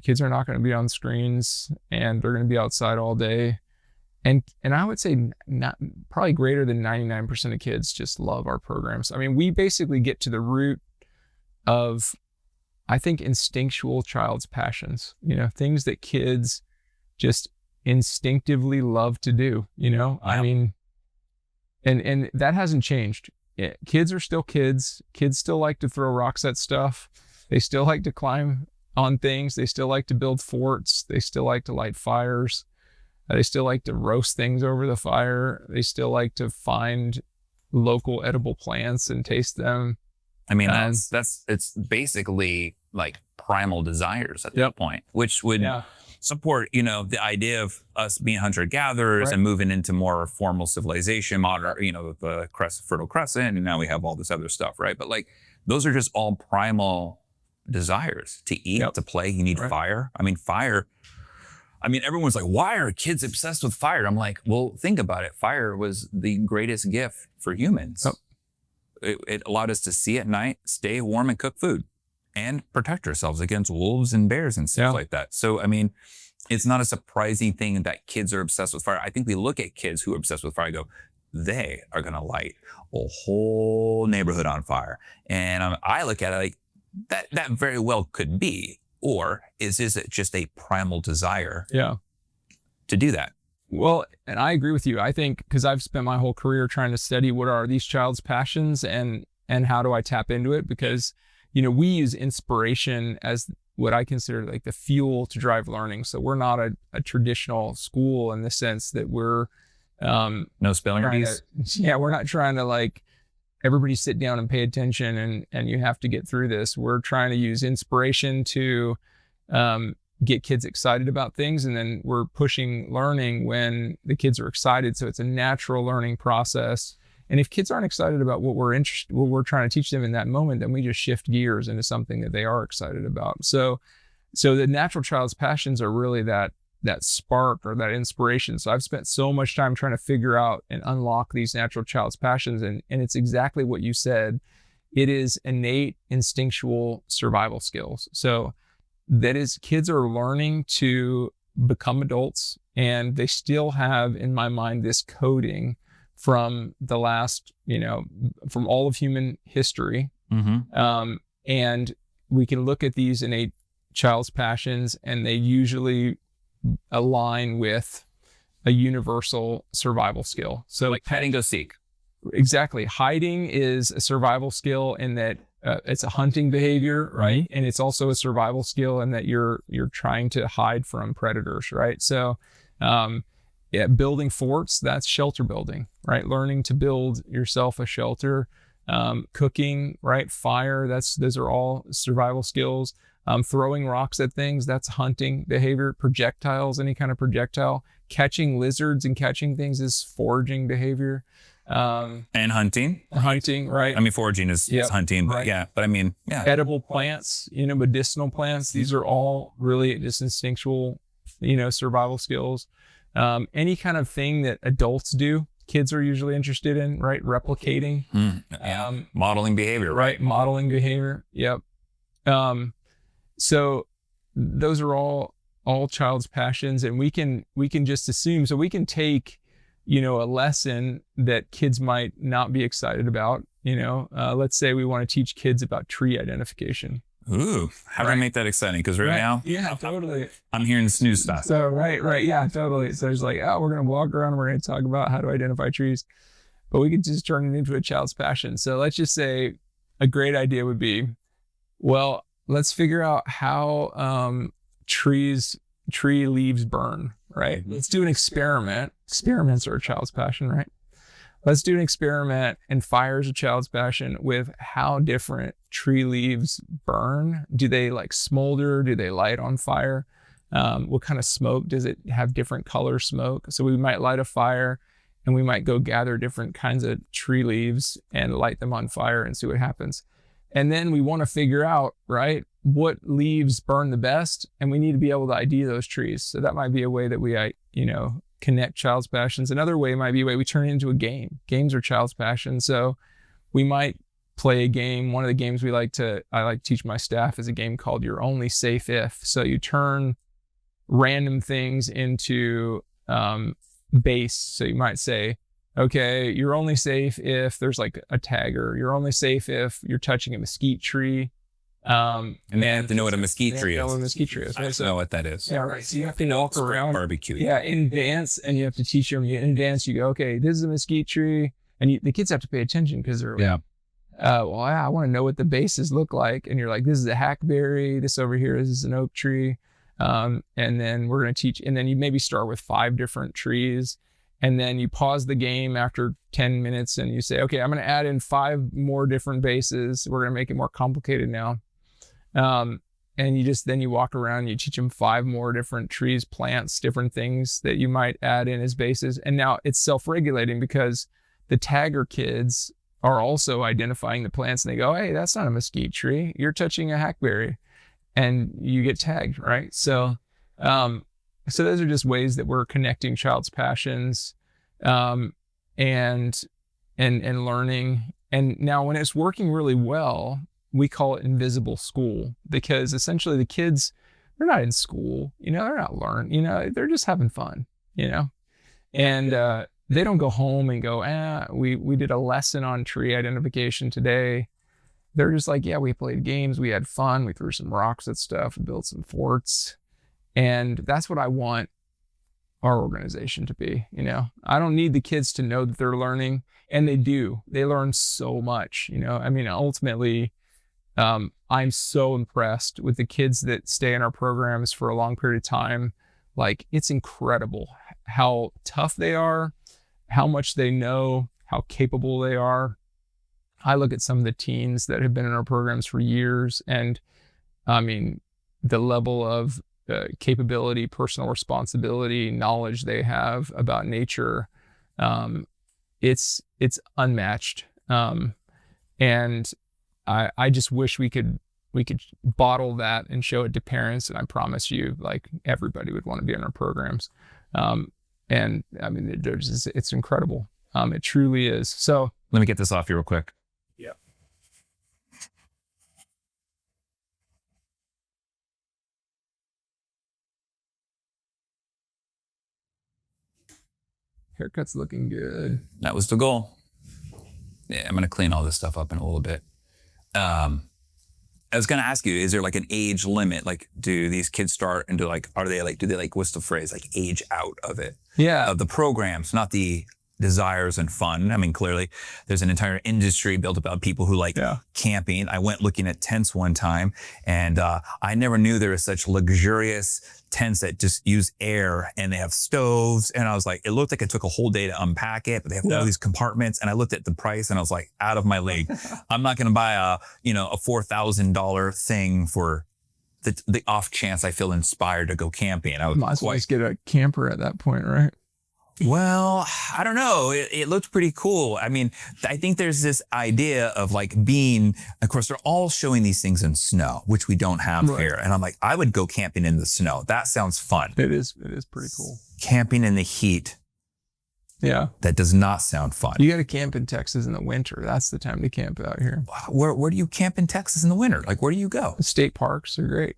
Kids are not going to be on screens, and they're going to be outside all day. And I would say probably greater than 99% of kids just love our programs. I mean, we basically get to the root of, I think, instinctual child's passions, things that kids just instinctively love to do, I mean, and that hasn't changed. Kids are still kids. Kids still like to throw rocks at stuff. They still like to climb on things. They still like to build forts. They still like to light fires. They still like to roast things over the fire. They still like to find local edible plants and taste them. I mean, it's basically like primal desires at that point, which would support, the idea of us being hunter-gatherers and moving into more formal civilization, modern, the Fertile Crescent, and now we have all this other stuff, right? But like, those are just all primal desires to eat, to play. You need fire. I mean, fire. I mean, everyone's like, why are kids obsessed with fire? I'm like, well, think about it. Fire was the greatest gift for humans. It allowed us to see at night, stay warm, and cook food, and protect ourselves against wolves and bears and stuff like that. So, I mean, it's not a surprising thing that kids are obsessed with fire. I think we look at kids who are obsessed with fire and go, they are going to light a whole neighborhood on fire. And I look at it like, that very well could be. Or is it just a primal desire to do that? Well, and I agree with you. I think because I've spent my whole career trying to study what are these child's passions and how do I tap into it? Because, we use inspiration as what I consider like the fuel to drive learning. So we're not a traditional school in the sense that we're no spelling bees. We're not trying to like everybody sit down and pay attention and you have to get through this. We're trying to use inspiration to get kids excited about things, and then we're pushing learning when the kids are excited. So it's a natural learning process. And if kids aren't excited about what we're trying to teach them in that moment, then we just shift gears into something that they are excited about. So the natural child's passions are really that spark or that inspiration. So I've spent so much time trying to figure out and unlock these natural child's passions. And it's exactly what you said. It is innate instinctual survival skills. So that is, kids are learning to become adults, and they still have, in my mind, this coding from the last, from all of human history. And we can look at these innate child's passions, and they usually align with a universal survival skill. So like hide and go seek. Exactly. Hiding is a survival skill in that it's a hunting behavior, right? And it's also a survival skill in that you're trying to hide from predators, right? So building forts, that's shelter building, right? Learning to build yourself a shelter. Cooking, right? Fire, those are all survival skills. Throwing rocks at things, that's hunting behavior. Projectiles, any kind of projectile. Catching lizards and catching things is foraging behavior. And hunting, right? I mean, foraging is hunting, but but I mean, edible plants, medicinal plants. These are all really just instinctual, survival skills. Any kind of thing that adults do, kids are usually interested in, right? Replicating, modeling behavior, right? Modeling behavior. Yep. So those are all child's passions, and we can just assume. So we can take, a lesson that kids might not be excited about. Let's say we want to teach kids about tree identification. Ooh, how do I make that exciting? Because now, totally, I'm hearing snooze fest. So right, yeah, totally. So it's like, we're gonna walk around and we're gonna talk about how to identify trees, but we could just turn it into a child's passion. So let's just say a great idea would be, well, let's figure out how tree leaves burn, right? Let's do an experiment. Experiments are a child's passion, right? Let's do an experiment, and fire is a child's passion, with how different tree leaves burn. Do they like smolder? Do they light on fire? What kind of smoke? Does it have different color smoke? So we might light a fire, and we might go gather different kinds of tree leaves and light them on fire and see what happens. And then we want to figure out, right, what leaves burn the best, and we need to be able to ID those trees. So that might be a way that we, connect child's passions. Another way might be a way we turn it into a game. Games are child's passion. So we might play a game. One of the games I like to teach my staff is a game called You're Only Safe If. So you turn random things into base. So you might say, okay, you're only safe if there's like a tagger. You're only safe if you're touching a mesquite tree. And they have to know what a mesquite tree is. Know what a mesquite tree is. Right? I don't know what that is. Yeah, right. So you have to walk around. Barbecue. Yeah, in advance, and you have to teach them. In advance, you go, okay, this is a mesquite tree, and the kids have to pay attention because they're like, I want to know what the bases look like. And you're like, this is a hackberry. This over here is an oak tree. And then we're going to teach, and then you maybe start with 5 different trees. And then you pause the game after 10 minutes and you say, okay, I'm going to add in 5 more different bases. We're going to make it more complicated now. And you walk around and you teach them 5 more different trees, plants, different things that you might add in as bases. And now it's self-regulating because the tagger kids are also identifying the plants, and they go, hey, that's not a mesquite tree. You're touching a hackberry, and you get tagged, right? So those are just ways that we're connecting child's passions, and learning. And now when it's working really well, we call it invisible school, because essentially the kids, they're not in school, they're not learning, they're just having fun, and they don't go home and go, we did a lesson on tree identification today. They're just like, we played games, we had fun, we threw some rocks at stuff, we built some forts. And that's what I want our organization to be. I don't need the kids to know that they're learning, and they do. They learn so much. Ultimately, I'm so impressed with the kids that stay in our programs for a long period of time. Like, it's incredible how tough they are, how much they know, how capable they are. I look at some of the teens that have been in our programs for years, and the level of capability, personal responsibility, knowledge they have about nature, it's unmatched. And I just wish we could bottle that and show it to parents, and I promise you, like, everybody would want to be in our programs. It's incredible. It truly is. So let me get this off you real quick. Yeah. Haircut's looking good. That was the goal. Yeah, I'm going to clean all this stuff up in a little bit. I was going to ask you, is there like an age limit? Like, do these kids start and do they like, what's the phrase? Like age out of it? Yeah. Of the programs, not the desires and fun. I mean, clearly there's an entire industry built about people who like camping. I went looking at tents one time and I never knew there was such luxurious tents that just use air and they have stoves. And I was like, it looked like it took a whole day to unpack it, but they have all these compartments. And I looked at the price and I was like, out of my league. I'm not going to buy a $4,000 thing for the off chance I feel inspired to go camping. I might as well just get a camper at that point, right? Well, I don't know. It looked pretty cool. I mean, I think there's this idea of like being, of course, they're all showing these things in snow, which we don't have here. And I'm like, I would go camping in the snow. That sounds fun. It is pretty cool. Camping in the heat. Yeah. That does not sound fun. You got to camp in Texas in the winter. That's the time to camp out here. Where do you camp in Texas in the winter? Like, where do you go? State parks are great.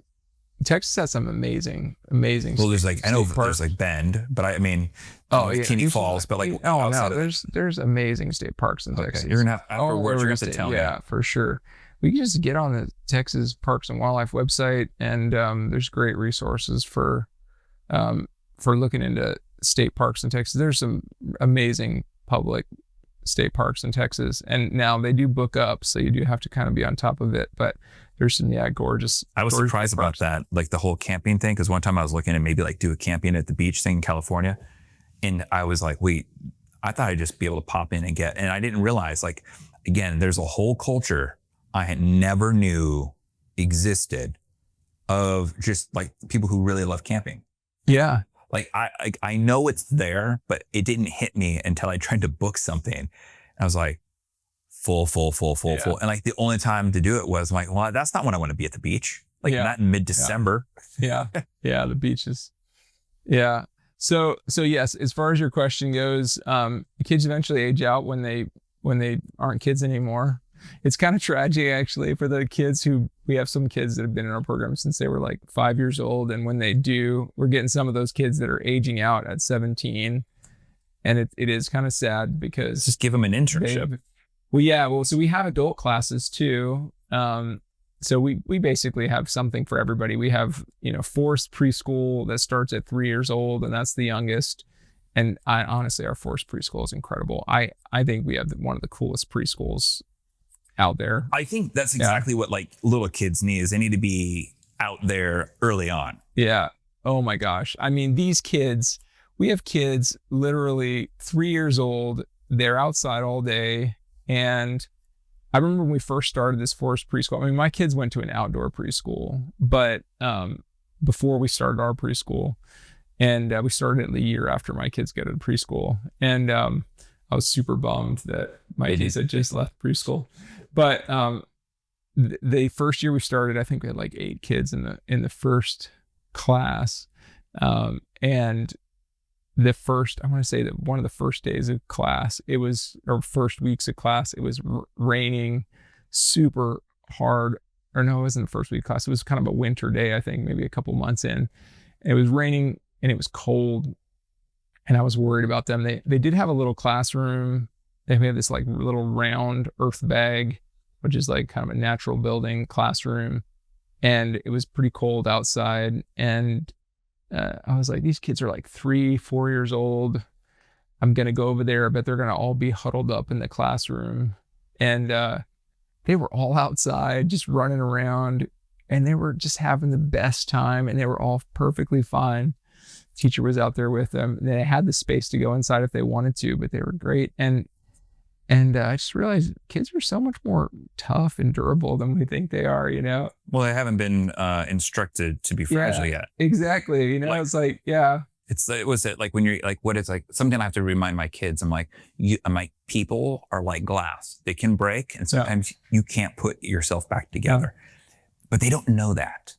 Texas has some amazing. Well, there's like, I know there's like Bend, but I mean, Teeny Falls, but like, there's amazing state parks in Texas. You're gonna have afterwards. You're gonna have to tell me. Yeah, for sure. We can just get on the Texas Parks and Wildlife website, and there's great resources for looking into state parks in Texas. There's some amazing public state parks in Texas, and now they do book up, so you do have to kind of be on top of it, but there's some gorgeous. I was surprised about that, like the whole camping thing, because one time I was looking at maybe like do a camping at the beach thing in California, and I was like, wait, I thought I'd just be able to pop in and I didn't realize, like, again, there's a whole culture I had never knew existed of just like people who really love camping. Yeah. Like I know it's there, but it didn't hit me until I tried to book something. I was like, full. And like the only time to do it was, I'm like, well, that's not when I want to be at the beach. Like not in mid-December. Yeah. The beaches. Yeah. So yes, as far as your question goes, kids eventually age out when they aren't kids anymore. It's kind of tragic actually for the kids we have some kids that have been in our program since they were like 5 years old. And when they do, we're getting some of those kids that are aging out at 17. And it is kind of sad because just give them an internship. So we have adult classes too. So we basically have something for everybody. We have, forced preschool that starts at 3 years old, and that's the youngest. And honestly, our forced preschool is incredible. I think we have one of the coolest preschools out there. I think that's exactly what like little kids need, is they need to be out there early on. Yeah. Oh my gosh. I mean, we have kids literally 3 years old. They're outside all day. And I remember when we first started this forced preschool, I mean, my kids went to an outdoor preschool, but before we started our preschool, and we started it the year after my kids got to preschool. And I was super bummed that my kids had just left preschool. But the first year we started, I think we had like 8 kids in the first class. And I want to say that one of the first days of class, first weeks of class, it was raining super hard. Or no, it wasn't the first week of class. It was kind of a winter day, I think, maybe a couple months in. And it was raining and it was cold. And I was worried about them. They did have a little classroom. They have this like little round earth bag, which is like kind of a natural building classroom. And it was pretty cold outside. And I was like, these kids are like 3-4 years old. I'm going to go over there. I bet they're going to all be huddled up in the classroom. And they were all outside, just running around. And they were just having the best time. And they were all perfectly fine. Teacher was out there with them. They had the space to go inside if they wanted to, but they were great. And I just realized kids are so much more tough and durable than we think they are, Well, they haven't been instructed to be fragile yet. Exactly. It's like, It was like when you're like, what it's like, something I have to remind my kids. I'm like, people are like glass. They can break. And sometimes you can't put yourself back together, but they don't know that.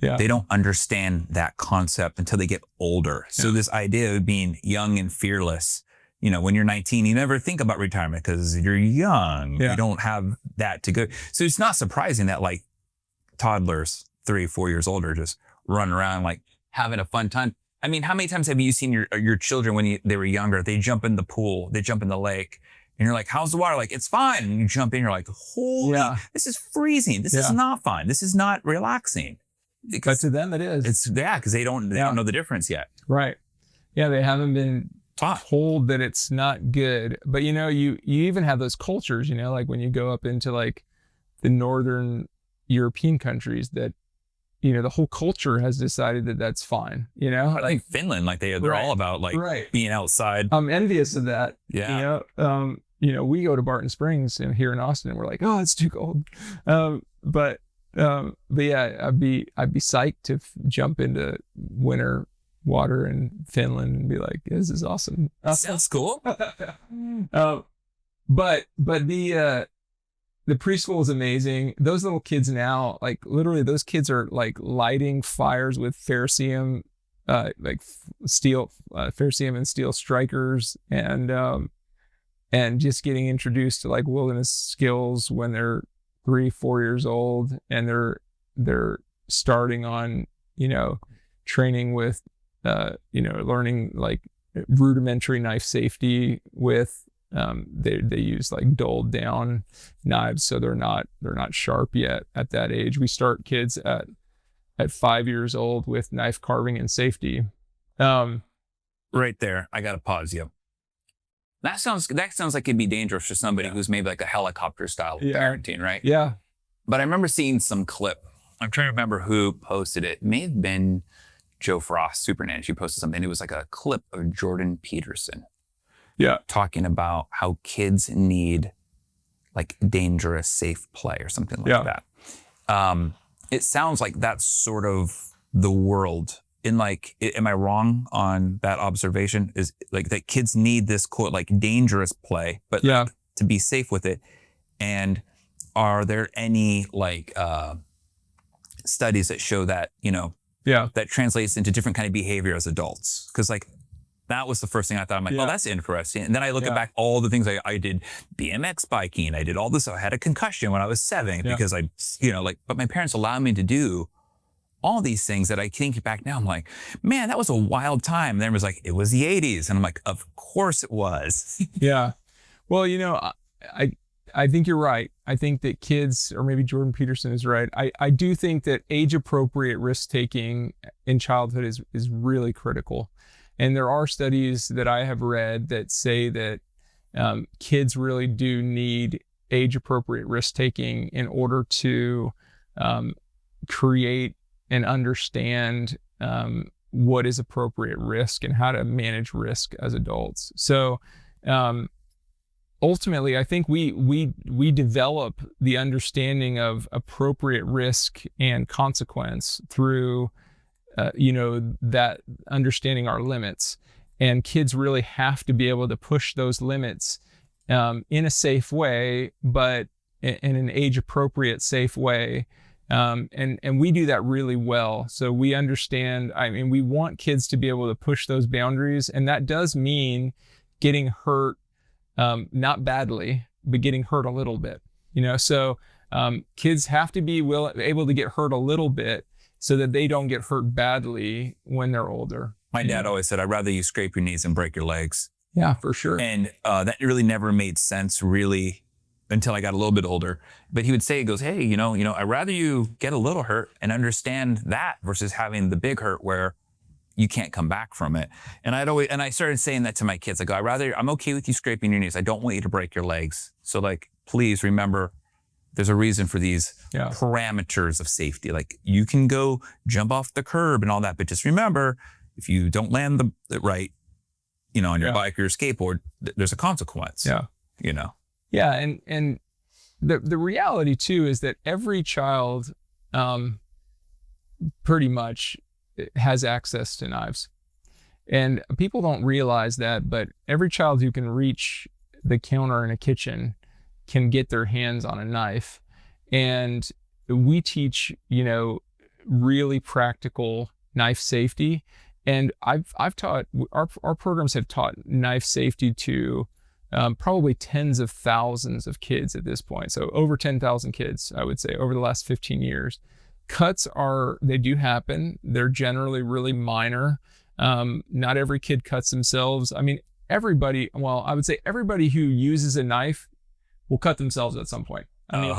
Yeah. They don't understand that concept until they get older. So this idea of being young and fearless, when you're 19, you never think about retirement because you're young. You don't have that to go. So it's not surprising that like toddlers, 3-4 years old, are just running around like having a fun time. I mean, how many times have you seen your children when they were younger? They jump in the pool, they jump in the lake, and you're like, "How's the water?" Like, "It's fine." And you jump in, you're like, "Holy, this is freezing. This is not fine. This is not relaxing." But to them, it is. It's because they don't know the difference yet. Right. Yeah, they haven't been told that it's not good. But you even have those cultures. Like when you go up into like the northern European countries, that the whole culture has decided that that's fine. Like Finland, like they're all about like being outside. I'm envious of that. Yeah. We go to Barton Springs and here in Austin, and we're like, oh, it's too cold. But yeah, I'd be psyched to jump into winter water in Finland and be like, this is awesome. Sounds cool. But the preschool is amazing. Those little kids now, like literally those kids are like lighting fires with ferrocerium, ferrocerium and steel strikers, and just getting introduced to like wilderness skills when they're 3-4 years old, and they're starting on training with learning like rudimentary knife safety with they use like dulled down knives, so they're not sharp yet at that age. We start kids at 5 years old with knife carving and safety. Right there, I gotta pause you. That sounds like it'd be dangerous for somebody who's maybe like a helicopter style parenting, right? Yeah. But I remember seeing some clip. I'm trying to remember who posted it. It may have been Joe Frost, Super Nanny. She posted something. It was like a clip of Jordan Peterson. Yeah. Talking about how kids need like dangerous, safe play or something like that. It sounds like that's sort of the world. In like, am I wrong on that observation? Is like that kids need this quote, like dangerous play, but like, to be safe with it. And are there any like studies that show that, that translates into different kind of behavior as adults? Because like, that was the first thing I thought. I'm like, oh, that's interesting. And then I look at back all the things I did, BMX biking. I did all this. I had a concussion when I was 7 because but my parents allowed me to do all these things that I think back now. I'm like, man, that was a wild time. And then it was like, it was the 80s. And I'm like, of course it was. Yeah. Well, I think you're right. I think that kids, or maybe Jordan Peterson is right. I do think that age appropriate risk taking in childhood is really critical. And there are studies that I have read that say that kids really do need age appropriate risk taking in order to create and understand what is appropriate risk and how to manage risk as adults. So ultimately, I think we develop the understanding of appropriate risk and consequence through that understanding our limits. And kids really have to be able to push those limits in a safe way, but in an age appropriate safe way. And we do that really well. So we understand, we want kids to be able to push those boundaries. And that does mean getting hurt, not badly, but getting hurt a little bit, so kids have to be able to get hurt a little bit so that they don't get hurt badly when they're older. My dad always said, I'd rather you scrape your knees and break your legs. Yeah, for sure. And that really never made sense really until I got a little bit older. But he would say, he goes, hey, I'd rather you get a little hurt and understand that versus having the big hurt where you can't come back from it. And I started saying that to my kids. I go, I'm okay with you scraping your knees. I don't want you to break your legs. So like, please remember, there's a reason for these parameters of safety. Like you can go jump off the curb and all that, but just remember, if you don't land the right, on your bike or your skateboard, there's a consequence. Yeah. Yeah. And the reality too is that every child pretty much has access to knives. And people don't realize that, but every child who can reach the counter in a kitchen can get their hands on a knife. And we teach, really practical knife safety. And I've taught, our programs have taught knife safety to probably tens of thousands of kids at this point. So over 10,000 kids, I would say, over the last 15 years. Cuts they do happen. They're generally really minor. Not every kid cuts themselves. I mean, I would say everybody who uses a knife will cut themselves at some point. I mean,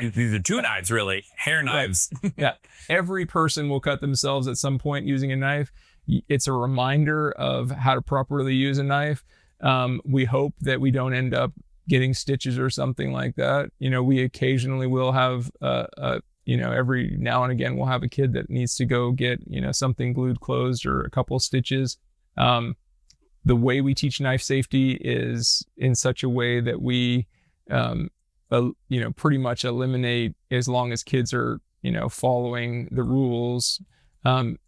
These are two knives, really. Hair knives. Right. Yeah. Every person will cut themselves at some point using a knife. It's a reminder of how to properly use a knife. We hope that we don't end up getting stitches or something like that. We occasionally will have, every now and again, we'll have a kid that needs to go get, something glued closed or a couple of stitches. The way we teach knife safety is in such a way that we, pretty much eliminate, as long as kids are, following the rules.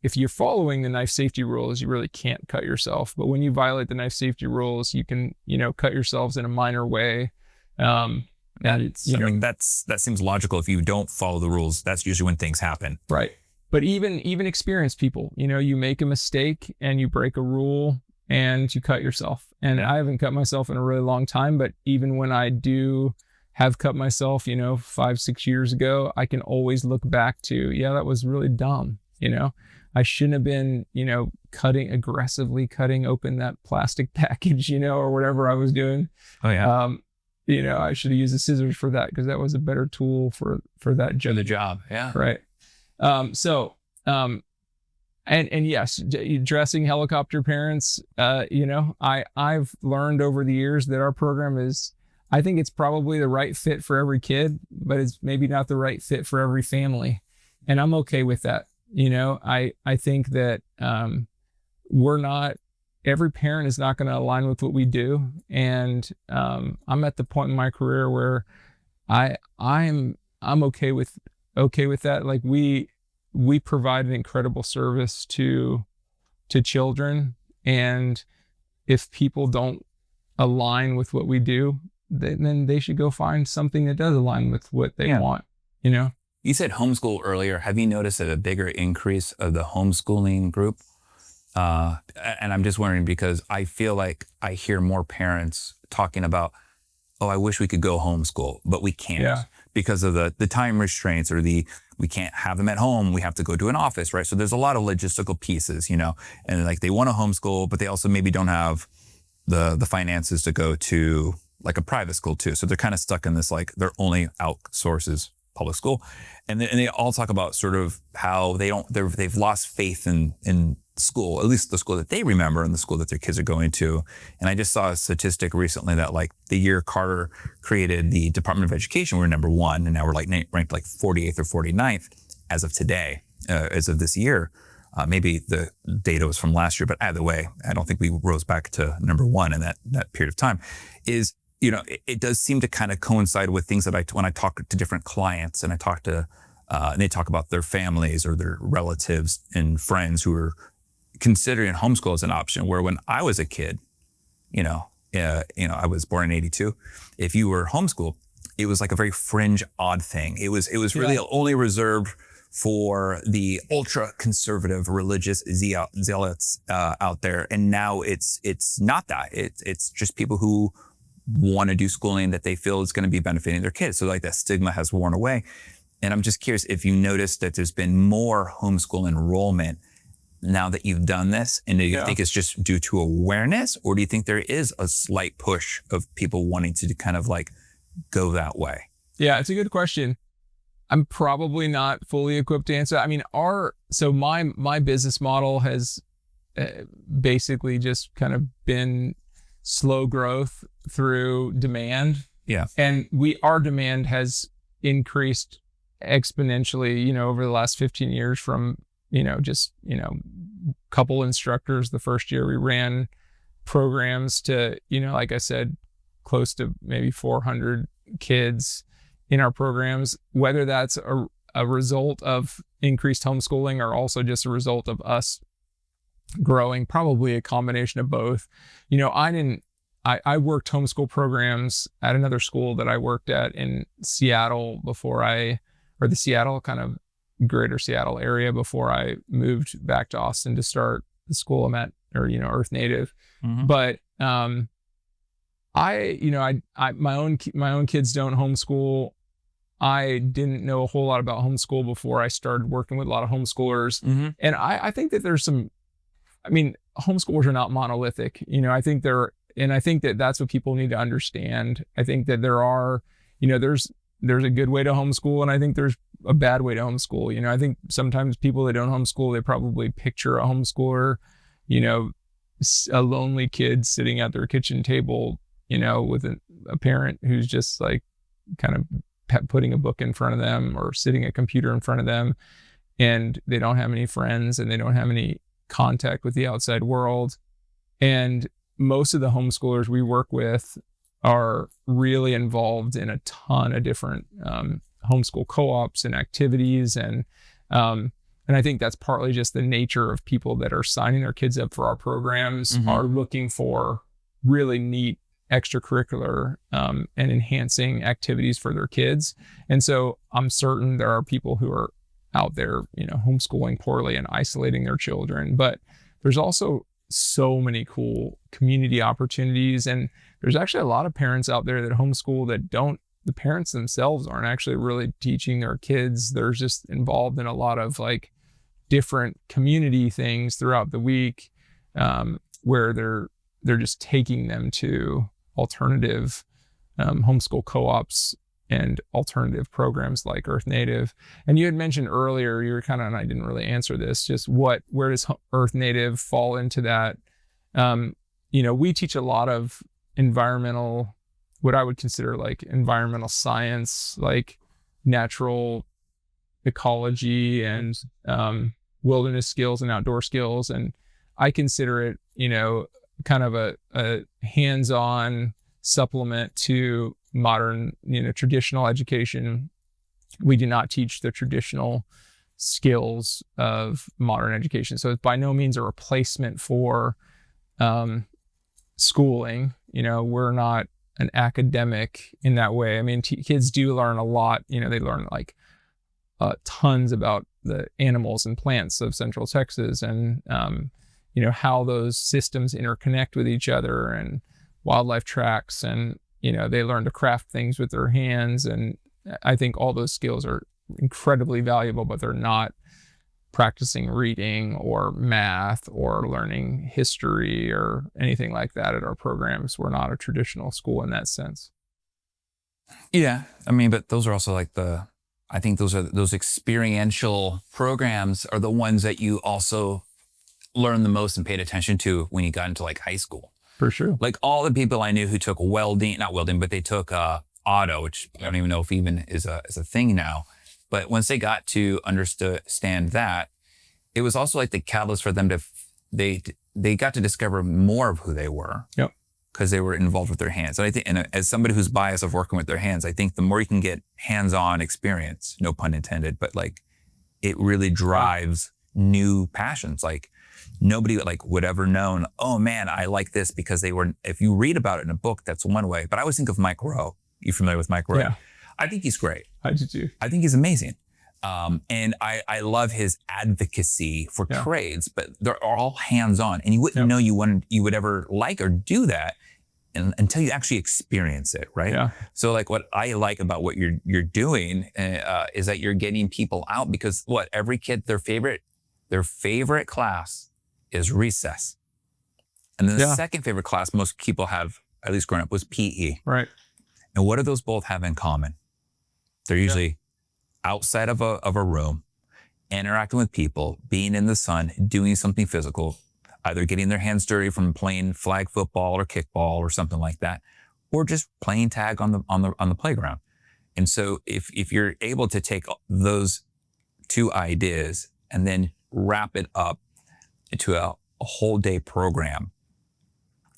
If you're following the knife safety rules, you really can't cut yourself. But when you violate the knife safety rules, you can, cut yourselves in a minor way. That seems logical. If you don't follow the rules, that's usually when things happen. Right. But even experienced people, you make a mistake and you break a rule and you cut yourself. And I haven't cut myself in a really long time, but even when I do have cut myself, 5-6 years ago, I can always look back to, that was really dumb. I shouldn't have been, aggressively cutting open that plastic package, or whatever I was doing. Oh yeah. I should have used the scissors for that, because that was a better tool for that job. For the job. Yeah. Right. And yes, dressing helicopter parents, I've learned over the years that our program I think it's probably the right fit for every kid, but it's maybe not the right fit for every family. And I'm okay with that. I think that every parent is not going to align with what we do. And I'm at the point in my career where I'm okay with that. Like we provide an incredible service to children. And if people don't align with what we do, then they should go find something that does align with what they want, You said homeschool earlier. Have you noticed a bigger increase of the homeschooling group? And I'm just wondering, because I feel like I hear more parents talking about, I wish we could go homeschool, but we can't because of the time restraints, or we can't have them at home. We have to go to an office, right? So there's a lot of logistical pieces, and like they want to homeschool, but they also maybe don't have the finances to go to like a private school too. So they're kind of stuck in this, like their only out source is public school. And they all talk about sort of how they've lost faith in school, at least the school that they remember and the school that their kids are going to. And I just saw a statistic recently that like the year Carter created the Department of Education, we're number 1, and now we're like ranked like 48th or 49th as of today, as of this year. Maybe the data was from last year, but either way, I don't think we rose back to number 1 in that period of time. It does seem to kind of coincide with things that when I talk to different clients and I talk to, and they talk about their families or their relatives and friends who are considering homeschool as an option, where when I was a kid, I was born in 82. If you were homeschooled, it was like a very fringe, odd thing. It was really only reserved for the ultra conservative religious zealots out there. And now it's not that. It's just people who want to do schooling that they feel is going to be benefiting their kids. So like that stigma has worn away. And I'm just curious if you noticed that there's been more homeschool enrollment now that you've done this, and do you think it's just due to awareness, or do you think there is a slight push of people wanting to kind of like go that way? Yeah, it's a good question. I'm probably not fully equipped to answer. I mean, my business model has basically just kind of been slow growth through demand. Yeah. And our demand has increased exponentially, over the last 15 years from, couple instructors the first year we ran programs to, like I said, close to maybe 400 kids in our programs, whether that's a result of increased homeschooling or also just a result of us growing, probably a combination of both. I worked homeschool programs at another school that I worked at in Seattle the Seattle kind of greater Seattle area before I moved back to Austin to start the school I'm at, or, Earth Native. Mm-hmm. But, my own kids don't homeschool. I didn't know a whole lot about homeschool before I started working with a lot of homeschoolers. Mm-hmm. And I think that there's some I mean, homeschoolers are not monolithic. I think I think that that's what people need to understand. I think that there are, there's a good way to homeschool, and I think there's a bad way to homeschool. I think sometimes people that don't homeschool, they probably picture a homeschooler, a lonely kid sitting at their kitchen table, with a parent who's just like kind of putting a book in front of them or sitting a computer in front of them, and they don't have any friends and they don't have any contact with the outside world. And most of the homeschoolers we work with are really involved in a ton of different homeschool co-ops and activities. And I think that's partly just the nature of people that are signing their kids up for our programs are looking for really neat extracurricular and enhancing activities for their kids. And so I'm certain there are people who are out there, homeschooling poorly and isolating their children, but there's also so many cool community opportunities. And there's actually a lot of parents out there that homeschool that the parents themselves aren't actually really teaching their kids. They're just involved in a lot of like different community things throughout the week, where they're just taking them to alternative homeschool co-ops and alternative programs like Earth Native. And you had mentioned earlier, you were kind of, and I didn't really answer this, just where does Earth Native fall into that? We teach a lot of environmental, what I would consider like environmental science, like natural ecology and wilderness skills and outdoor skills. And I consider it, kind of a hands-on supplement to modern, traditional education. We do not teach the traditional skills of modern education. So it's by no means a replacement for schooling. We're not an academic in that way. I mean, kids do learn a lot. They learn like tons about the animals and plants of Central Texas and, how those systems interconnect with each other and wildlife tracks. And, they learn to craft things with their hands. And I think all those skills are incredibly valuable, but they're not practicing reading or math or learning history or anything like that at our programs. We're not a traditional school in that sense. Yeah. I mean, but those are also like I think those experiential programs are the ones that you also learned the most and paid attention to when you got into like high school. For sure. Like all the people I knew who took not welding, but they took auto, which I don't even know if even is a thing now. But once they got to understand that, it was also like the catalyst for them they got to discover more of who they were. Yep. Because they were involved with their hands. And I think, and as somebody who's biased of working with their hands, I think the more you can get hands-on experience, no pun intended, but like it really drives new passions. Like nobody would ever known, oh man, I like this because if you read about it in a book, that's one way. But I always think of Mike Rowe. You familiar with Mike Rowe? Yeah. I think he's great. I do too. I think he's amazing. And I love his advocacy for trades, but they're all hands-on, and you wouldn't know you would ever like or do that until you actually experience it, right? Yeah. So like what I like about what you're doing is that you're getting people out, because every kid, their favorite class is recess. And then the second favorite class most people have, at least growing up, was PE. Right. And what do those both have in common? They're usually outside of a room, interacting with people, being in the sun, doing something physical, either getting their hands dirty from playing flag football or kickball or something like that, or just playing tag on the playground. And so if you're able to take those two ideas and then wrap it up into a whole day program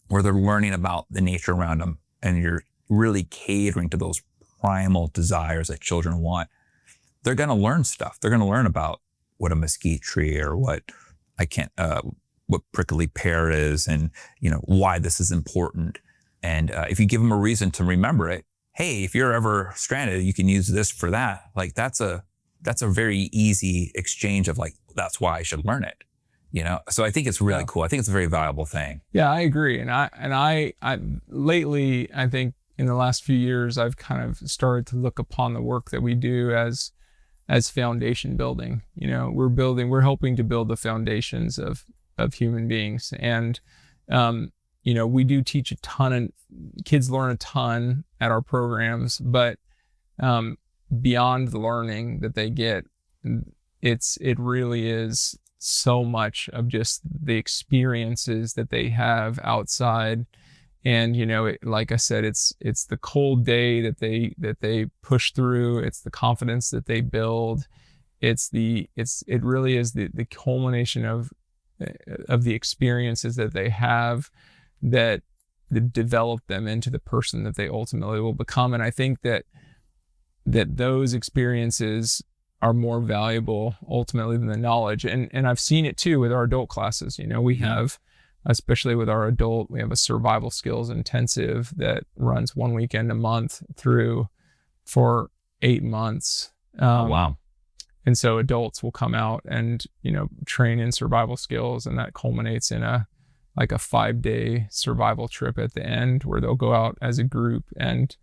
where they're learning about the nature around them, and you're really catering to those primal desires that children want, they're going to learn stuff. They're going to learn about what a mesquite tree or what prickly pear is, and why this is important. And if you give them a reason to remember it, hey, if you're ever stranded, you can use this for that. Like that's a very easy exchange of like, that's why I should learn it. So I think it's really cool. I think it's a very valuable thing. Yeah, I agree. And I lately, I think in the last few years, I've kind of started to look upon the work that we do as foundation building. We're helping to build the foundations of of human beings. And, we do teach a ton, and kids learn a ton at our programs, but beyond the learning that they get, it really is so much of just the experiences that they have outside. And like I said, it's the cold day that they push through. It's the confidence that they build. It really is the culmination of the experiences that they have that develop them into the person that they ultimately will become. And I think that those experiences are more valuable ultimately than the knowledge. And I've seen it too with our adult classes. We have, especially with our adult, we have a survival skills intensive that runs one weekend a month for 8 months. Oh, wow. And so adults will come out and, train in survival skills, and that culminates in a 5-day survival trip at the end, where they'll go out as a group and,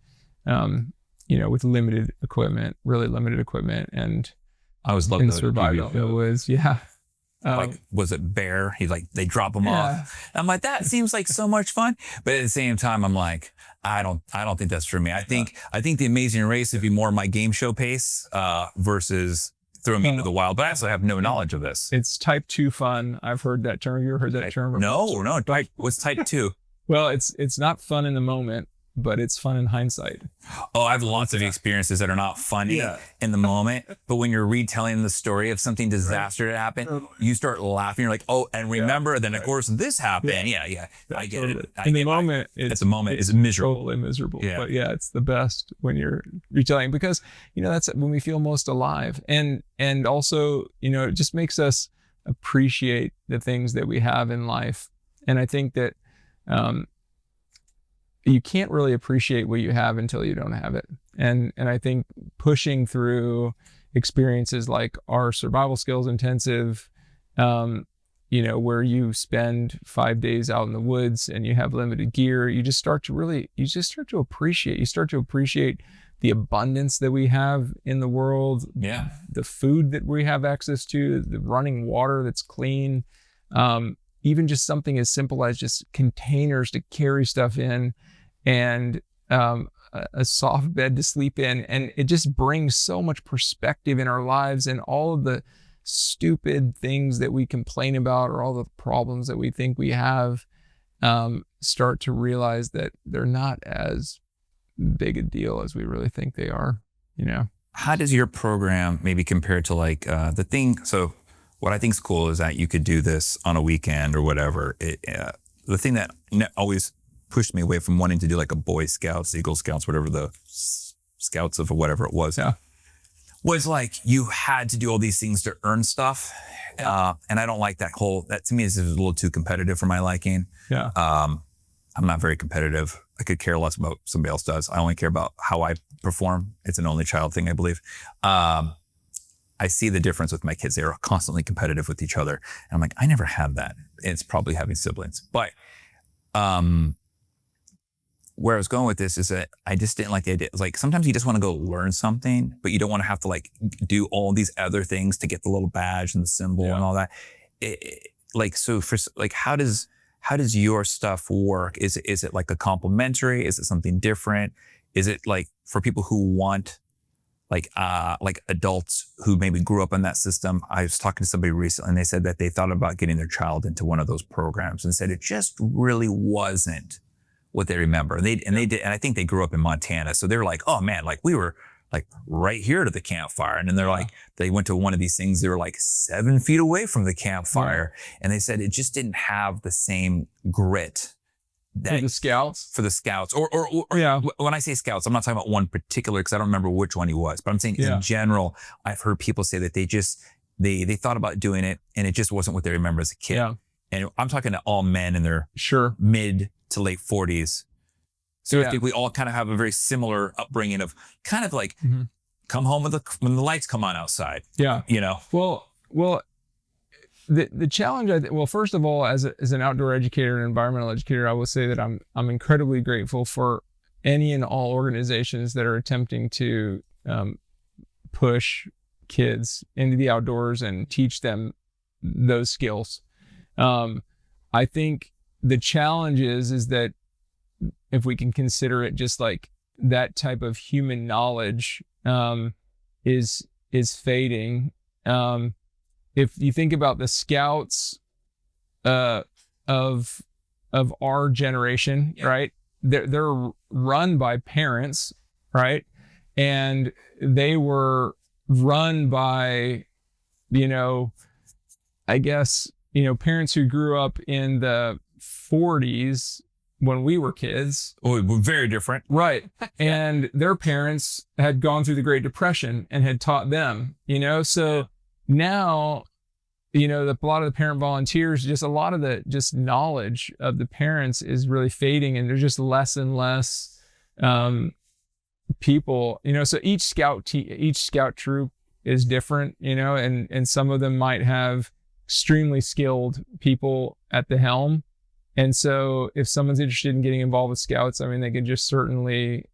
with really limited equipment, and I always love and those survive TV out in the shows. woods. Yeah. Was it bear? They drop them off. I'm like, that seems like so much fun. But at the same time, I'm like, I don't think that's for me. I think the Amazing Race would be more my game show pace, versus throwing me into the wild. But I also have no knowledge of this. It's type 2 fun. I've heard that term. You ever heard that term? No. What's type 2? Well, it's not fun in the moment, but it's fun in hindsight. Oh, I have lots of experiences that are not funny in the moment, but when you're retelling the story of something disaster that happened, you start laughing. You're like, oh, and remember, then of course this happened. Yeah. I get it. In the moment, it's miserable. Totally miserable. Yeah. But it's the best when you're retelling, because that's when we feel most alive, and also it just makes us appreciate the things that we have in life. And I think that you can't really appreciate what you have until you don't have it. And I think pushing through experiences like our survival skills intensive, where you spend 5 days out in the woods and you have limited gear, you start to appreciate the abundance that we have in the world. Yeah. The food that we have access to, the running water that's clean, even just something as simple as just containers to carry stuff in, and a soft bed to sleep in. And it just brings so much perspective in our lives, and all of the stupid things that we complain about, or all the problems that we think we have, start to realize that they're not as big a deal as we really think they are. How does your program maybe compare to the thing? So what I think is cool is that you could do this on a weekend or whatever. The thing that always pushed me away from wanting to do like a Boy Scouts, Eagle Scouts, whatever the Scouts of whatever it was, was you had to do all these things to earn stuff. And I don't like that to me is a little too competitive for my liking. Yeah. I'm not very competitive. I could care less about what somebody else does. I only care about how I perform. It's an only child thing, I believe. I see the difference with my kids. They are constantly competitive with each other. And I'm like, I never had that. It's probably having siblings. But where I was going with this is that I just didn't like the idea. Sometimes you just want to go learn something, but you don't want to have to do all these other things to get the little badge and the symbol and all that. How does your stuff work? Is it like a complimentary? Is it something different? Is it for people who want adults who maybe grew up in that system? I was talking to somebody recently, and they said that they thought about getting their child into one of those programs, and said it just really wasn't what they remember. And they did, and I think they grew up in Montana, so they're like, oh man, we were right here to the campfire. And then they're they went to one of these things, they were 7 feet away from the campfire, and they said it just didn't have the same grit. For the Scouts? Or when I say Scouts, I'm not talking about one particular, because I don't remember which one he was, but I'm saying in general, I've heard people say that they thought about doing it, and it just wasn't what they remember as a kid. Yeah. And I'm talking to all men in their mid to late 40s. So I think we all kind of have a very similar upbringing of kind of come home when the lights come on outside. Yeah. Well, the challenge, first of all, as an outdoor educator and environmental educator, I will say that I'm incredibly grateful for any and all organizations that are attempting to push kids into the outdoors and teach them those skills. I think the challenge is that if we can consider it just like that type of human knowledge, is fading. If you think about the scouts, of our generation, right? They're run by parents, right? And they were run by, I guess, parents who grew up in the 40s when we were kids. Oh, we're very different. Right. And their parents had gone through the Great Depression and had taught them, so now, a lot of the parent volunteers, just a lot of the just knowledge of the parents is really fading, and there's just less and less people, so each scout troop is different, and some of them might have extremely skilled people at the helm. And so if someone's interested in getting involved with scouts, I mean, they could just certainly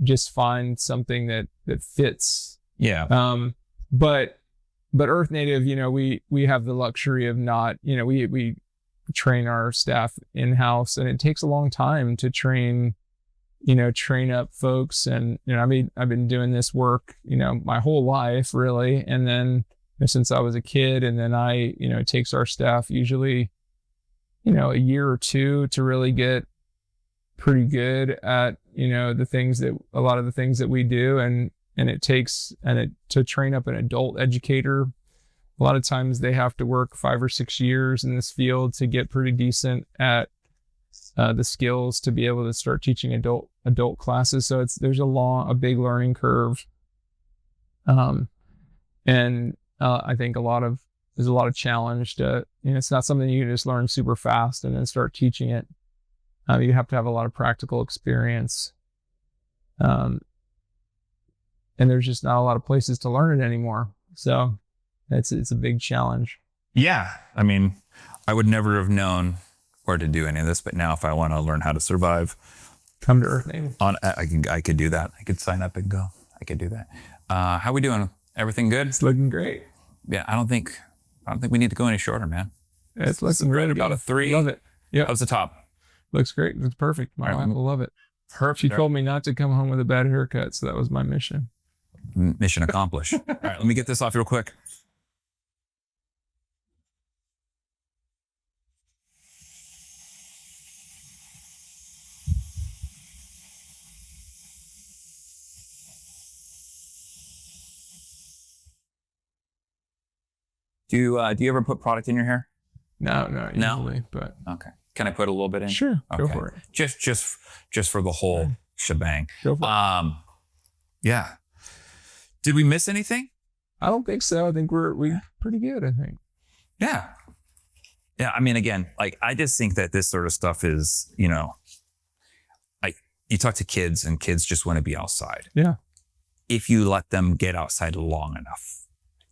just find something that fits. Yeah. But Earth Native, we have the luxury of not, we train our staff in-house, and it takes a long time to train up folks. And, I've been doing this work, my whole life really. And then since I was a kid, and then it takes our staff usually, a year or two to really get pretty good at, a lot of the things that we do. And it takes, to train up an adult educator, a lot of times they have to work 5 or 6 years in this field to get pretty decent at the skills to be able to start teaching adult classes. So there's a big learning curve. And I think there's a lot of challenge to, it's not something you can just learn super fast and then start teaching it. You have to have a lot of practical experience. And there's just not a lot of places to learn it anymore. So it's a big challenge. Yeah. I mean, I would never have known where to do any of this, but now if I want to learn how to survive, come to Earth Native. I could do that. I could sign up and go. I could do that. How we doing? Everything good? It's looking great. Yeah. I don't think we need to go any shorter, man. It's looking right about a 3. Love it. Yeah. How's the top? Looks great. It's perfect. My wife will love it. Perfect. She told me not to come home with a bad haircut, so that was my mission. Mission accomplished. All right, let me get this off real quick. Do you ever put product in your hair? No, usually, but okay. Can I put a little bit in? Sure, okay. Go for it. Just for the whole shebang. Go for it. Yeah. Did we miss anything? I don't think so. I think we're pretty good, I think. Yeah. Yeah. I mean, again, like, I just think that this sort of stuff is, like, you talk to kids and kids just want to be outside. Yeah. If you let them get outside long enough,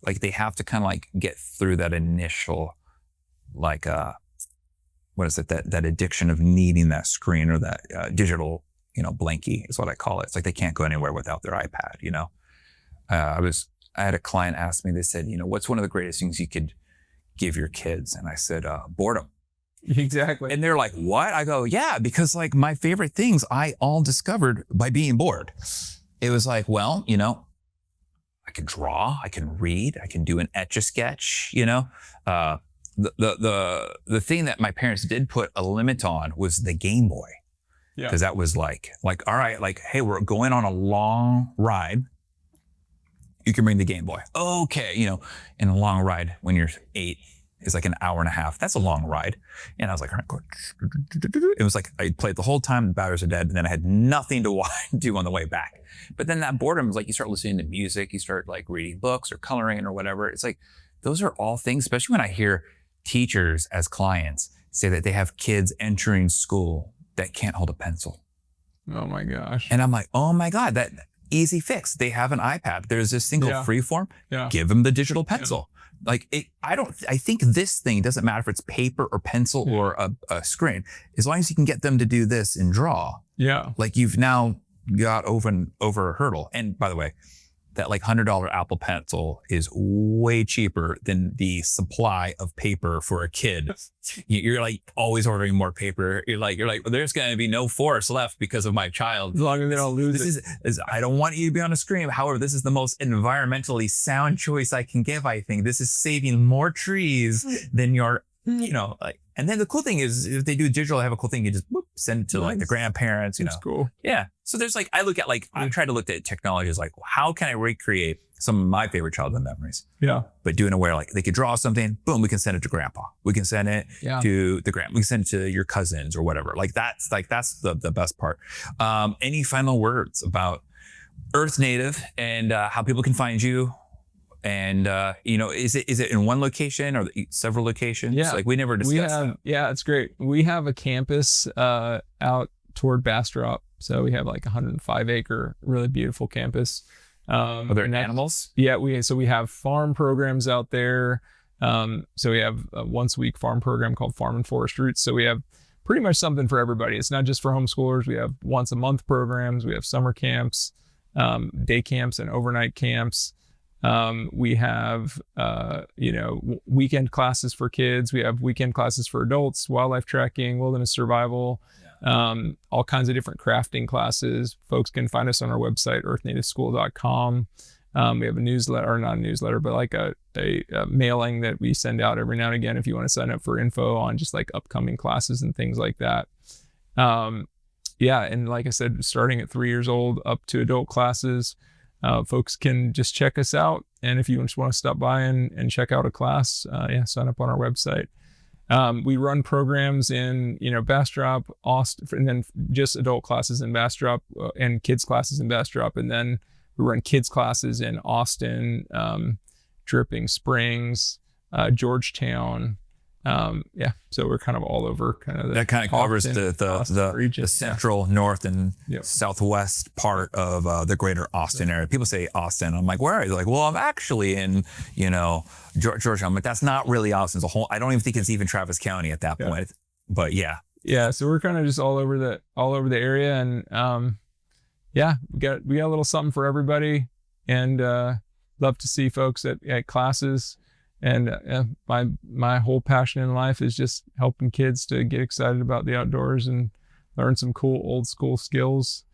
like, they have to kind of like get through that initial, like, what is it? That addiction of needing that screen or that digital, blankie is what I call it. It's like they can't go anywhere without their iPad, I had a client ask me, they said, what's one of the greatest things you could give your kids? And I said, boredom. Exactly. And they're like, what? I go, yeah, because like my favorite things I all discovered by being bored. It was like, well, I can draw, I can read, I can do an Etch-a-Sketch, the thing that my parents did put a limit on was the Game Boy. Yeah. Because that was like, all right, like, hey, we're going on a long ride. You can bring the Game Boy. Okay, in a long ride when you're 8 is like an hour and a half. That's a long ride. And I was like, all right, it was like I played the whole time, the batteries are dead, and then I had nothing to do on the way back. But then that boredom is like, you start listening to music, you start like reading books or coloring or whatever. It's like, those are all things, especially when I hear teachers as clients say that they have kids entering school that can't hold a pencil. Oh my gosh. And I'm like, oh my God, that easy fix. They have an iPad. There's this thing called Freeform. Yeah. Give them the digital pencil. Yeah. Like, I think this thing doesn't matter if it's paper or pencil or a screen, as long as you can get them to do this and draw. Yeah. Like, you've now got over a hurdle. And by the way, that like $100 Apple Pencil is way cheaper than the supply of paper for a kid. You're like always ordering more paper. You're like, well, there's going to be no forest left because of my child. As long as they don't lose This I don't want you to be on a screen. However, this is the most environmentally sound choice I can give. I think this is saving more trees than your, like. And then the cool thing is, if they do digital, they have a cool thing. You just send it to like the grandparents. That's cool. Yeah. So there's like, I try to look at technology as like, how can I recreate some of my favorite childhood memories? Yeah. But doing it where like they could draw something, boom, we can send it to grandpa. We can send it to the we can send it to your cousins or whatever. That's the best part. Any final words about Earth Native and how people can find you? And is it in one location or several locations? Yeah, like we never discussed that. Yeah, it's great. We have a campus out toward Bastrop, so we have like 105-acre, really beautiful campus. Are there animals? Yeah, we have farm programs out there. So we have a once-a-week farm program called Farm and Forest Roots. So we have pretty much something for everybody. It's not just for homeschoolers. We have once-a-month programs. We have summer camps, day camps, and overnight camps. We have, weekend classes for kids. We have weekend classes for adults, wildlife tracking, wilderness survival, all kinds of different crafting classes. Folks can find us on our website, earthnativeschool.com. We have a newsletter, or not a newsletter, but like a mailing that we send out every now and again if you want to sign up for info on just like upcoming classes and things like that. And like I said, starting at 3 years old up to adult classes. Folks can just check us out. And if you just want to stop by and check out a class, sign up on our website. We run programs in, Bastrop, Austin, and then just adult classes in Bastrop and kids classes in Bastrop. And then we run kids classes in Austin, Dripping Springs, Georgetown. So we're kind of all over that kind of covers the region, central, north, and southwest part of the greater Austin area. People say Austin. I'm like, where are you? Like, well, I'm actually in, Georgia. I'm like, that's not really Austin. It's a whole, I don't even think it's even Travis County at that point. But yeah. So we're kind of just all over the area, and we got a little something for everybody, and love to see folks at classes. And my whole passion in life is just helping kids to get excited about the outdoors and learn some cool old school skills.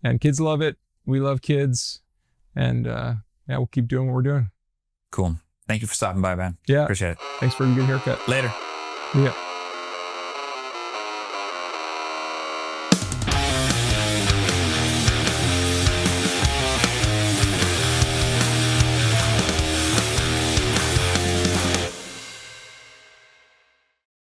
And kids love it. We love kids. And we'll keep doing what we're doing. Cool. Thank you for stopping by, man. Yeah. Appreciate it. Thanks for a good haircut. Later. Yeah.